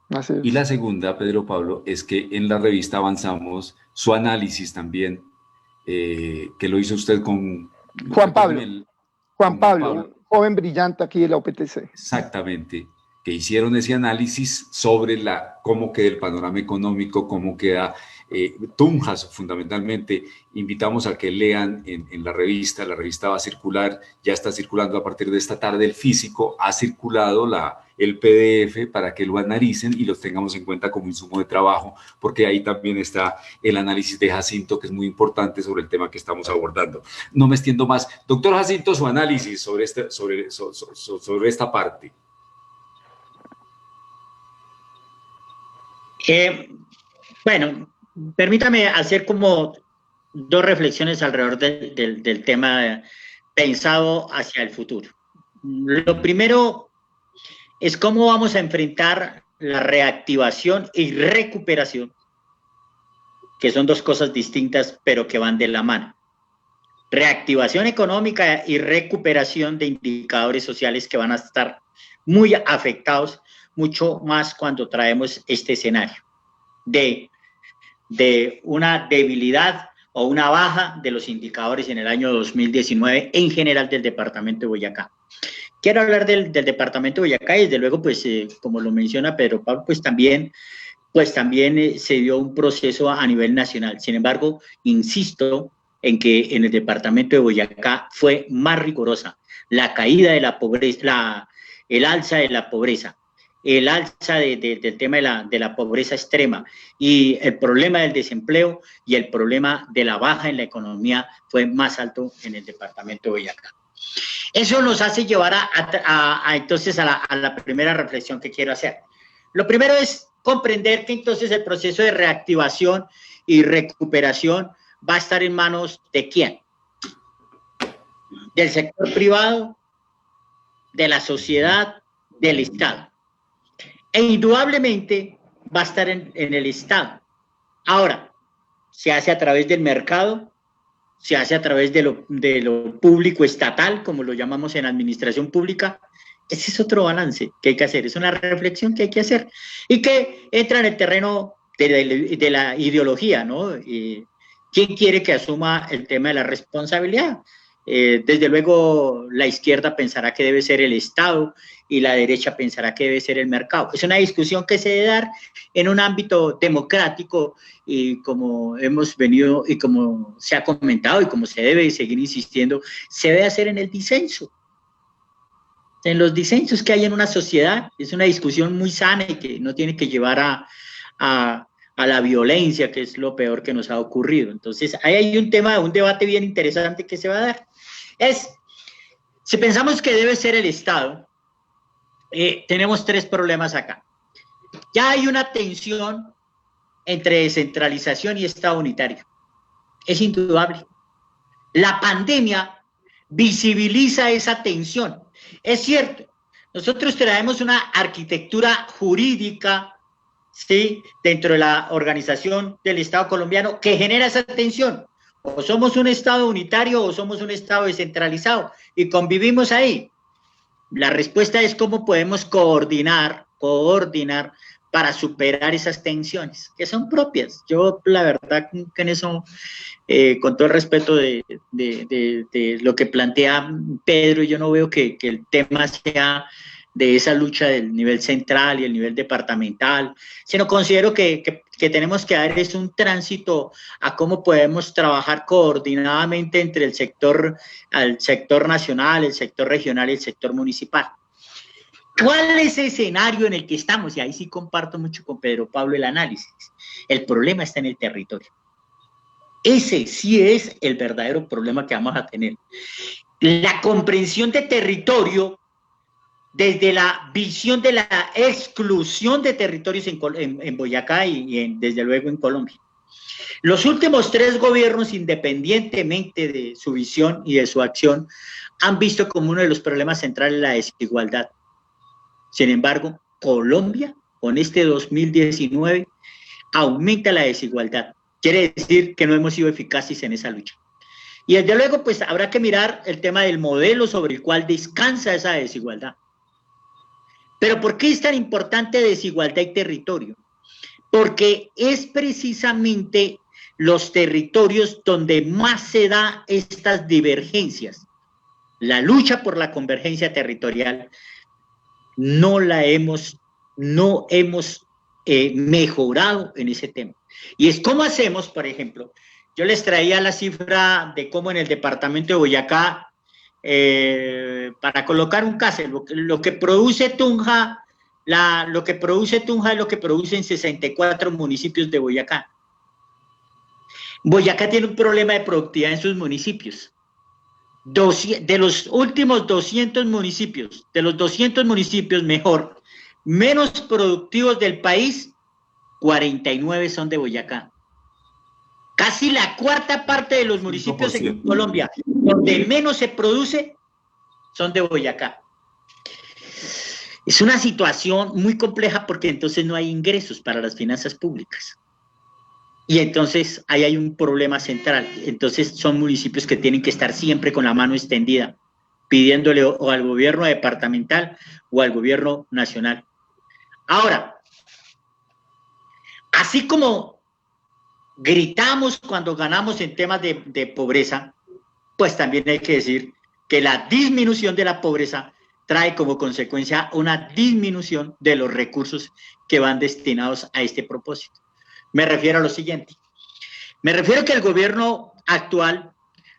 Así es. Y la segunda, Pedro Pablo, es que en la revista Avanzamos, su análisis también, que lo hizo usted con Juan Pablo, joven brillante aquí de la OPTC. Exactamente. Que hicieron ese análisis sobre cómo queda el panorama económico, cómo queda Tunjas, fundamentalmente. Invitamos a que lean en la revista va a circular, ya está circulando a partir de esta tarde el físico, ha circulado el PDF para que lo analicen y los tengamos en cuenta como insumo de trabajo, porque ahí también está el análisis de Jacinto, que es muy importante sobre el tema que estamos abordando. No me extiendo más. Doctor Jacinto, su análisis sobre esta parte. Bueno, permítame hacer como dos reflexiones alrededor del tema pensado hacia el futuro. Lo primero es cómo vamos a enfrentar la reactivación y recuperación, que son dos cosas distintas, pero que van de la mano. Reactivación económica y recuperación de indicadores sociales que van a estar muy afectados, mucho más cuando traemos este escenario de una debilidad o una baja de los indicadores en el año 2019 en general del departamento de Boyacá. Quiero hablar del departamento de Boyacá y desde luego, pues, como lo menciona Pedro Pablo, pues también se dio un proceso a nivel nacional. Sin embargo, insisto en que en el departamento de Boyacá fue más rigurosa la caída de la pobreza, el alza de la pobreza, el alza del tema de la pobreza extrema y el problema del desempleo y el problema de la baja en la economía fue más alto en el departamento de Boyacá. Eso nos hace llevar entonces a la primera reflexión que quiero hacer. Lo primero es comprender que entonces el proceso de reactivación y recuperación va a estar en manos ¿de quién? Del sector privado, de la sociedad, del Estado. E indudablemente va a estar en el Estado. Ahora, se hace a través del mercado, se hace a través de lo público estatal, como lo llamamos en administración pública. Ese es otro balance que hay que hacer, es una reflexión que hay que hacer y que entra en el terreno de la ideología, ¿no? ¿Quién quiere que asuma el tema de la responsabilidad? Desde luego la izquierda pensará que debe ser el Estado y la derecha pensará que debe ser el mercado. Es una discusión que se debe dar en un ámbito democrático y como hemos venido y como se ha comentado y como se debe seguir insistiendo, se debe hacer en el disenso. En los disensos que hay en una sociedad, es una discusión muy sana y que no tiene que llevar a la violencia, que es lo peor que nos ha ocurrido. Entonces, ahí hay un debate bien interesante que se va a dar. Si pensamos que debe ser el Estado, tenemos tres problemas acá. Ya hay una tensión entre descentralización y Estado unitario. Es indudable. La pandemia visibiliza esa tensión. Es cierto, nosotros traemos una arquitectura jurídica, ¿sí?, dentro de la organización del Estado colombiano que genera esa tensión. O somos un Estado unitario o somos un Estado descentralizado y convivimos ahí. La respuesta es cómo podemos coordinar para superar esas tensiones que son propias. Yo la verdad que en eso, con todo el respeto de lo que plantea Pedro, yo no veo que el tema sea de esa lucha del nivel central y el nivel departamental, sino considero que tenemos que dar es un tránsito a cómo podemos trabajar coordinadamente entre el sector nacional, el sector regional y el sector municipal. ¿Cuál es el escenario en el que estamos? Y ahí sí comparto mucho con Pedro Pablo el análisis. El problema está en el territorio. Ese sí es el verdadero problema que vamos a tener. La comprensión de territorio desde la visión de la exclusión de territorios en Boyacá y desde luego en Colombia. Los últimos tres gobiernos, independientemente de su visión y de su acción, han visto como uno de los problemas centrales la desigualdad. Sin embargo, Colombia, con este 2019, aumenta la desigualdad. Quiere decir que no hemos sido eficaces en esa lucha. Y desde luego, pues habrá que mirar el tema del modelo sobre el cual descansa esa desigualdad. Pero ¿por qué es tan importante desigualdad y territorio? Porque es precisamente los territorios donde más se da estas divergencias. La lucha por la convergencia territorial no hemos mejorado en ese tema. Y es cómo hacemos, por ejemplo, yo les traía la cifra de cómo en el departamento de Boyacá, para colocar un caso, lo que produce Tunja, es lo que produce en 64 municipios de Boyacá. Boyacá tiene un problema de productividad en sus municipios. De los últimos 200 municipios, menos productivos del país, 49 son de Boyacá. Casi la cuarta parte de los municipios en Colombia donde menos se produce son de Boyacá. Es una situación muy compleja porque entonces no hay ingresos para las finanzas públicas. Y entonces ahí hay un problema central. Entonces son municipios que tienen que estar siempre con la mano extendida, pidiéndole o al gobierno departamental o al gobierno nacional. Ahora, así como gritamos cuando ganamos en temas de pobreza, pues también hay que decir que la disminución de la pobreza trae como consecuencia una disminución de los recursos que van destinados a este propósito. Me refiero a lo siguiente. Me refiero a que el gobierno actual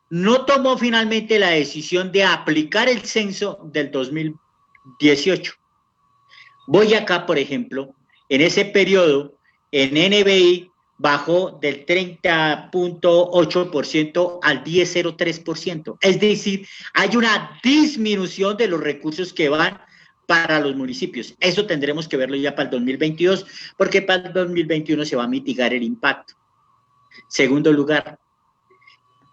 no tomó finalmente la decisión de aplicar el censo del 2018. Boyacá, por ejemplo, en ese periodo, en NBI, bajó del 30.8% al 10.03%. Es decir, hay una disminución de los recursos que van para los municipios. Eso tendremos que verlo ya para el 2022, porque para el 2021 se va a mitigar el impacto. Segundo lugar,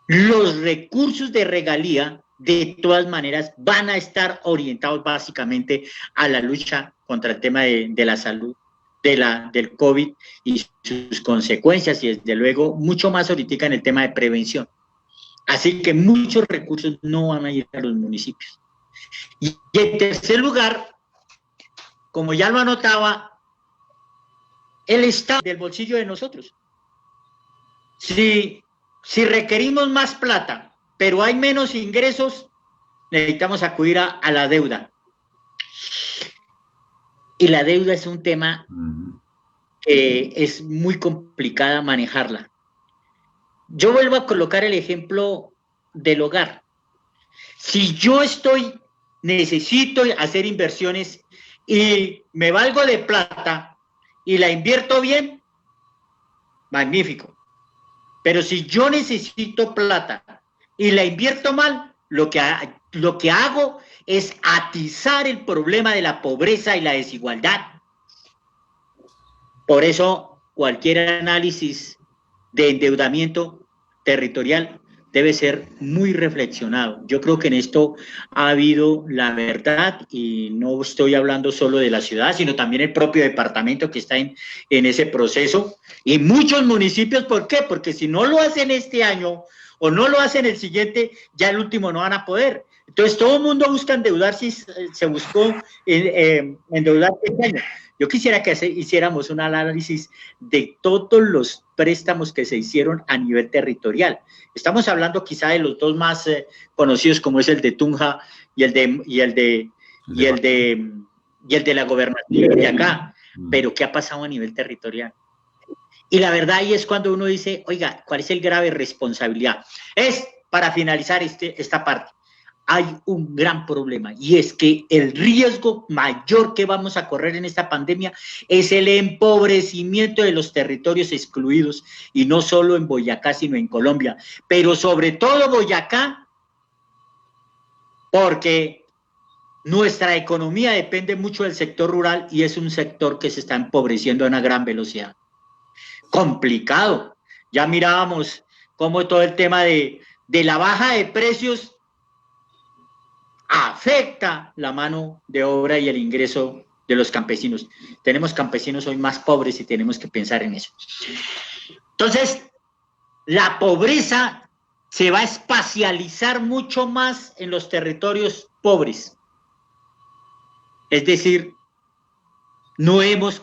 los recursos de regalía, de todas maneras, van a estar orientados básicamente a la lucha contra el tema de la salud, del COVID y sus consecuencias, y desde luego mucho más ahorita en el tema de prevención. Así que muchos recursos no van a ir a los municipios. Y en tercer lugar, como ya lo anotaba, el Estado del bolsillo de nosotros. Si requerimos más plata, pero hay menos ingresos, necesitamos acudir a la deuda. Y la deuda es un tema que es muy complicada manejarla. Yo vuelvo a colocar el ejemplo del hogar. Si yo necesito hacer inversiones y me valgo de plata y la invierto bien, magnífico. Pero si yo necesito plata y la invierto mal, lo que hago es atizar el problema de la pobreza y la desigualdad. Por eso, cualquier análisis de endeudamiento territorial debe ser muy reflexionado. Yo creo que en esto ha habido la verdad, y no estoy hablando solo de la ciudad, sino también el propio departamento que está en ese proceso, y muchos municipios. ¿Por qué? Porque si no lo hacen este año o no lo hacen el siguiente, ya el último no van a poder. Entonces todo el mundo busca endeudarse, se buscó endeudar este año. Yo quisiera que hiciéramos un análisis de todos los préstamos que se hicieron a nivel territorial. Estamos hablando quizá de los dos más conocidos, como es el de Tunja y el de la gobernación de acá. Pero ¿qué ha pasado a nivel territorial? Y la verdad ahí es cuando uno dice, oiga, ¿cuál es el grave responsabilidad? Es, para finalizar esta parte, hay un gran problema, y es que el riesgo mayor que vamos a correr en esta pandemia es el empobrecimiento de los territorios excluidos, y no solo en Boyacá, sino en Colombia, pero sobre todo Boyacá, porque nuestra economía depende mucho del sector rural y es un sector que se está empobreciendo a una gran velocidad. Complicado. Ya mirábamos cómo todo el tema de la baja de precios afecta la mano de obra y el ingreso de los campesinos. Tenemos campesinos hoy más pobres y tenemos que pensar en eso. Entonces, la pobreza se va a espacializar mucho más en los territorios pobres. Es decir, no hemos,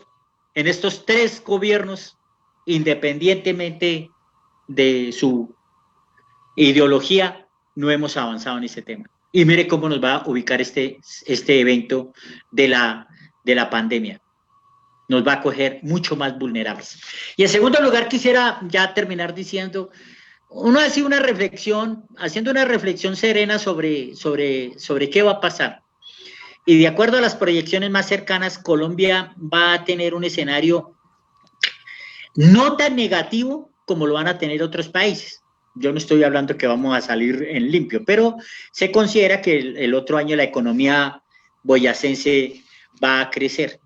en estos 3 gobiernos, independientemente de su ideología, no hemos avanzado en ese tema. Y mire cómo nos va a ubicar este evento de la pandemia. Nos va a coger mucho más vulnerables. Y en segundo lugar, quisiera ya terminar diciendo, uno hace una reflexión, haciendo una reflexión serena sobre qué va a pasar. Y de acuerdo a las proyecciones más cercanas, Colombia va a tener un escenario no tan negativo como lo van a tener otros países. Yo no estoy hablando que vamos a salir en limpio, pero se considera que el otro año la economía boyacense va a crecer.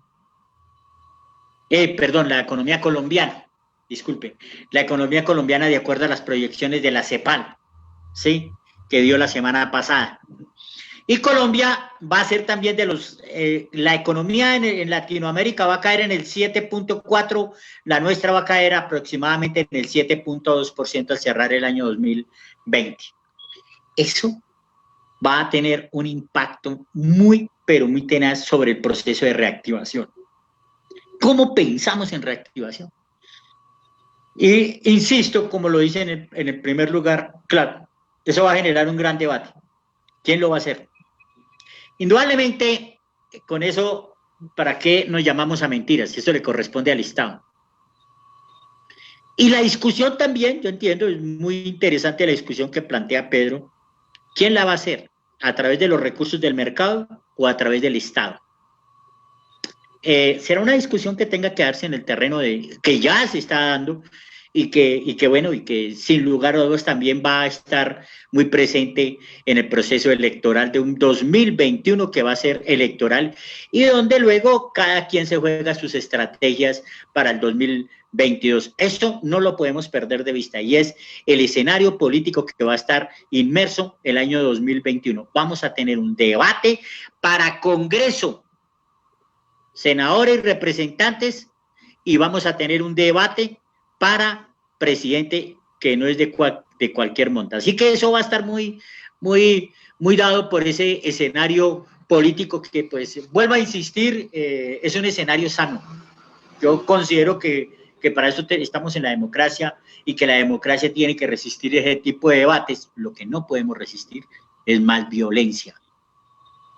perdón, la economía colombiana, disculpe, la economía colombiana de acuerdo a las proyecciones de la CEPAL, ¿sí? Que dio la semana pasada. Y Colombia va a ser también de los, la economía en Latinoamérica va a caer en el 7.4%, la nuestra va a caer aproximadamente en el 7.2% al cerrar el año 2020. Eso va a tener un impacto muy, pero muy tenaz sobre el proceso de reactivación. ¿Cómo pensamos en reactivación? Y insisto, como lo dice en el primer lugar, claro, eso va a generar un gran debate. ¿Quién lo va a hacer? Indudablemente, con eso, ¿para qué nos llamamos a mentiras? Eso le corresponde al Estado. Y la discusión también, yo entiendo, es muy interesante la discusión que plantea Pedro. ¿Quién la va a hacer? ¿A través de los recursos del mercado o a través del Estado? Será una discusión que tenga que darse en el terreno que ya se está dando y que sin lugar a dudas también va a estar muy presente en el proceso electoral de un 2021 que va a ser electoral y donde luego cada quien se juega sus estrategias para el 2022. Esto no lo podemos perder de vista y es el escenario político que va a estar inmerso el año 2021. Vamos a tener un debate para Congreso, senadores y representantes, y vamos a tener un debate para presidente que no es de cualquier monta. Así que eso va a estar muy dado por ese escenario político que, pues, vuelvo a insistir, es un escenario sano. Yo considero que para eso estamos en la democracia y que la democracia tiene que resistir ese tipo de debates. Lo que no podemos resistir es más violencia.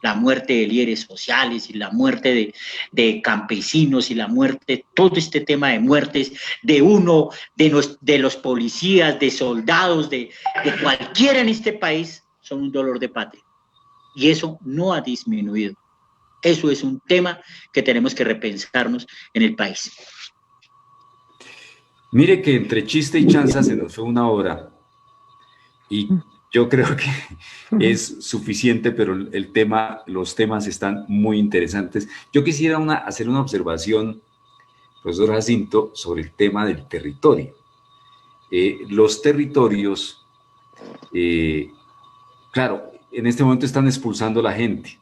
La muerte de líderes sociales y la muerte de campesinos y la muerte, todo este tema de muertes de los policías, de soldados, de cualquiera en este país, son un dolor de patria. Y eso no ha disminuido. Eso es un tema que tenemos que repensarnos en el país. Mire que entre chiste y chanza se nos fue una hora y yo creo que es suficiente, pero los temas están muy interesantes. Yo quisiera hacer una observación, profesor Jacinto, sobre el tema del territorio. Los territorios, claro, en este momento están expulsando a la gente,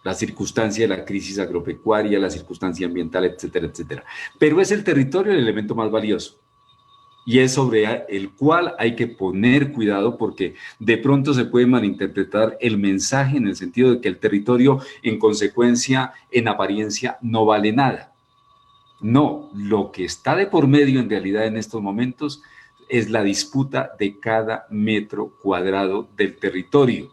la circunstancia de la crisis agropecuaria, la circunstancia ambiental, etcétera, etcétera. Pero es el territorio el elemento más valioso. Y es sobre el cual hay que poner cuidado porque de pronto se puede malinterpretar el mensaje en el sentido de que el territorio, en consecuencia, en apariencia, no vale nada. No, lo que está de por medio en realidad en estos momentos es la disputa de cada metro cuadrado del territorio.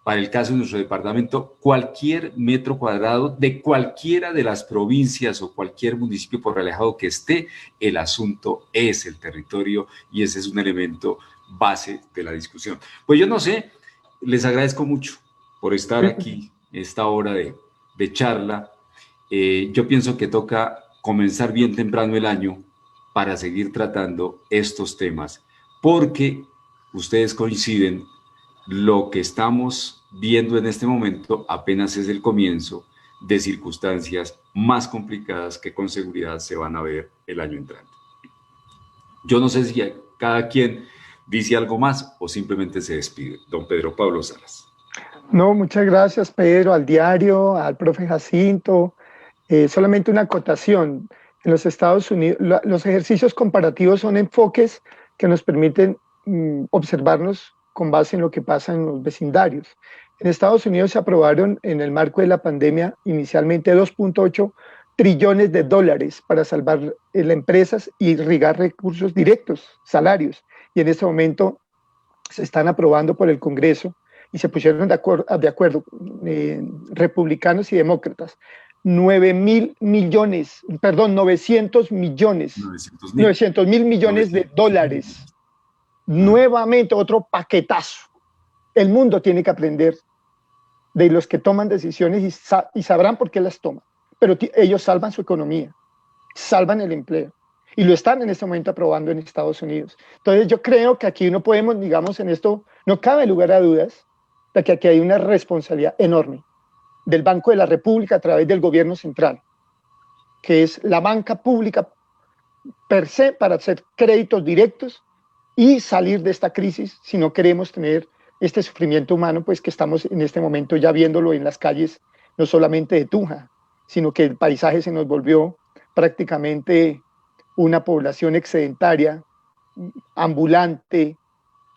Para el caso de nuestro departamento, cualquier metro cuadrado de cualquiera de las provincias o cualquier municipio por alejado que esté, el asunto es el territorio y ese es un elemento base de la discusión. Pues yo no sé, les agradezco mucho por estar aquí esta hora de charla. Yo pienso que toca comenzar bien temprano el año para seguir tratando estos temas, porque ustedes coinciden. Lo que estamos viendo en este momento apenas es el comienzo de circunstancias más complicadas que con seguridad se van a ver el año entrante. Yo no sé si cada quien dice algo más o simplemente se despide. Don Pedro Pablo Salas. No, muchas gracias, Pedro, al diario, al profe Jacinto. Solamente una acotación. En los Estados Unidos, los ejercicios comparativos son enfoques que nos permiten observarnos con base en lo que pasa en los vecindarios. En Estados Unidos se aprobaron en el marco de la pandemia inicialmente 2.8 trillones de dólares para salvar empresas y irrigar recursos directos, salarios. Y en este momento se están aprobando por el Congreso y se pusieron de acuerdo republicanos y demócratas. 900 millones de dólares. Nuevamente otro paquetazo. El mundo tiene que aprender de los que toman decisiones y sabrán por qué las toman. Pero ellos salvan su economía, salvan el empleo. Y lo están en este momento aprobando en Estados Unidos. Entonces yo creo que aquí no podemos, digamos, en esto, no cabe lugar a dudas de que aquí hay una responsabilidad enorme del Banco de la República a través del gobierno central. que es la banca pública per se para hacer créditos directos y salir de esta crisis si no queremos tener este sufrimiento humano, pues que estamos en este momento ya viéndolo en las calles, no solamente de Tunja, sino que el paisaje se nos volvió prácticamente una población excedentaria, ambulante,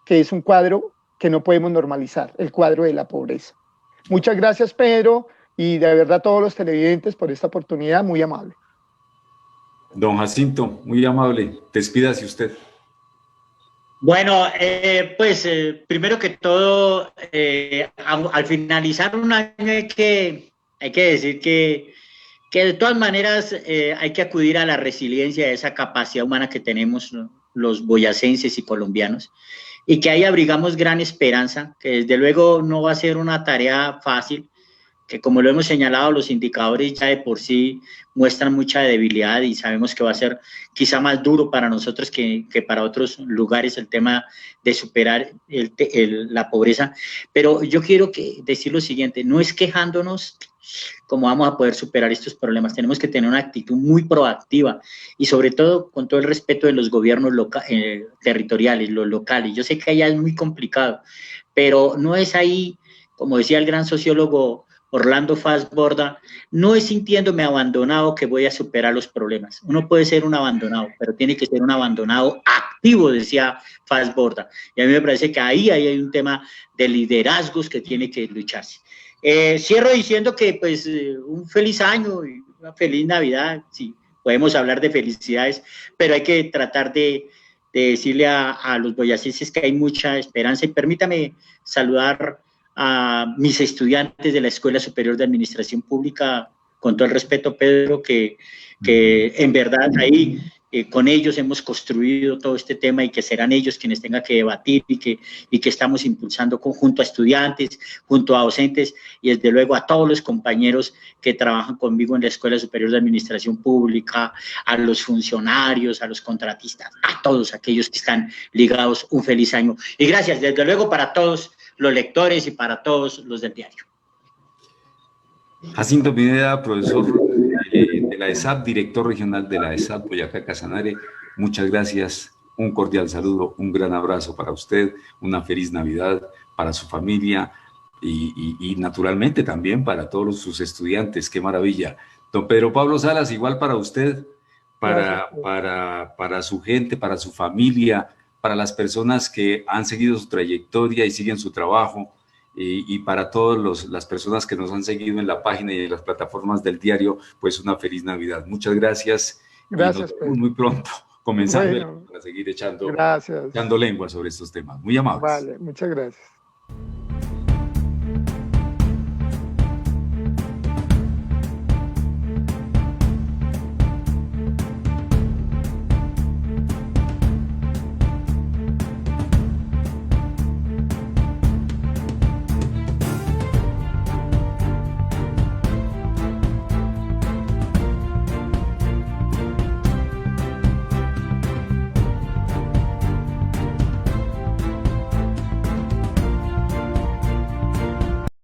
que es un cuadro que no podemos normalizar, el cuadro de la pobreza. Muchas gracias, Pedro, y de verdad a todos los televidentes por esta oportunidad, muy amable. Don Jacinto, muy amable, despídase usted. Bueno, primero que todo, al finalizar un año hay que decir que de todas maneras hay que acudir a la resiliencia, a esa capacidad humana que tenemos, ¿no?, los boyacenses y colombianos, y que ahí abrigamos gran esperanza, que desde luego no va a ser una tarea fácil, que como lo hemos señalado, los indicadores ya de por sí muestran mucha debilidad y sabemos que va a ser quizá más duro para nosotros que para otros lugares el tema de superar la pobreza. Pero yo quiero decir lo siguiente, no es quejándonos cómo vamos a poder superar estos problemas, tenemos que tener una actitud muy proactiva y sobre todo con todo el respeto de los gobiernos territoriales, los locales. Yo sé que allá es muy complicado, pero no es ahí, como decía el gran sociólogo Orlando Fassborda, no es sintiéndome abandonado que voy a superar los problemas. Uno puede ser un abandonado, pero tiene que ser un abandonado activo, decía Fassborda. Y a mí me parece que ahí hay un tema de liderazgos que tiene que lucharse. Cierro diciendo que pues un feliz año y una feliz Navidad, sí, podemos hablar de felicidades, pero hay que tratar de decirle a los boyacenses que hay mucha esperanza. Y permítame saludar a mis estudiantes de la Escuela Superior de Administración Pública, con todo el respeto, Pedro, que en verdad ahí con ellos hemos construido todo este tema y que serán ellos quienes tengan que debatir y que estamos impulsando junto a estudiantes, junto a docentes y desde luego a todos los compañeros que trabajan conmigo en la Escuela Superior de Administración Pública, a los funcionarios, a los contratistas, a todos aquellos que están ligados. Un feliz año. Y gracias, desde luego, para todos los lectores y para todos los del diario. Jacinto Pineda, profesor de la ESAP, director regional de la ESAP Boyacá Casanare, muchas gracias, un cordial saludo, un gran abrazo para usted, una feliz Navidad para su familia y naturalmente también para todos sus estudiantes, qué maravilla. Don Pedro Pablo Salas, igual para usted, para su gente, para su familia, para las personas que han seguido su trayectoria y siguen su trabajo, y para todas las personas que nos han seguido en la página y en las plataformas del diario, pues una feliz Navidad. Muchas gracias. Gracias, y nos vemos muy pronto, comenzando bueno, para seguir echando gracias. lengua sobre estos temas. Muy amables. Vale, muchas gracias.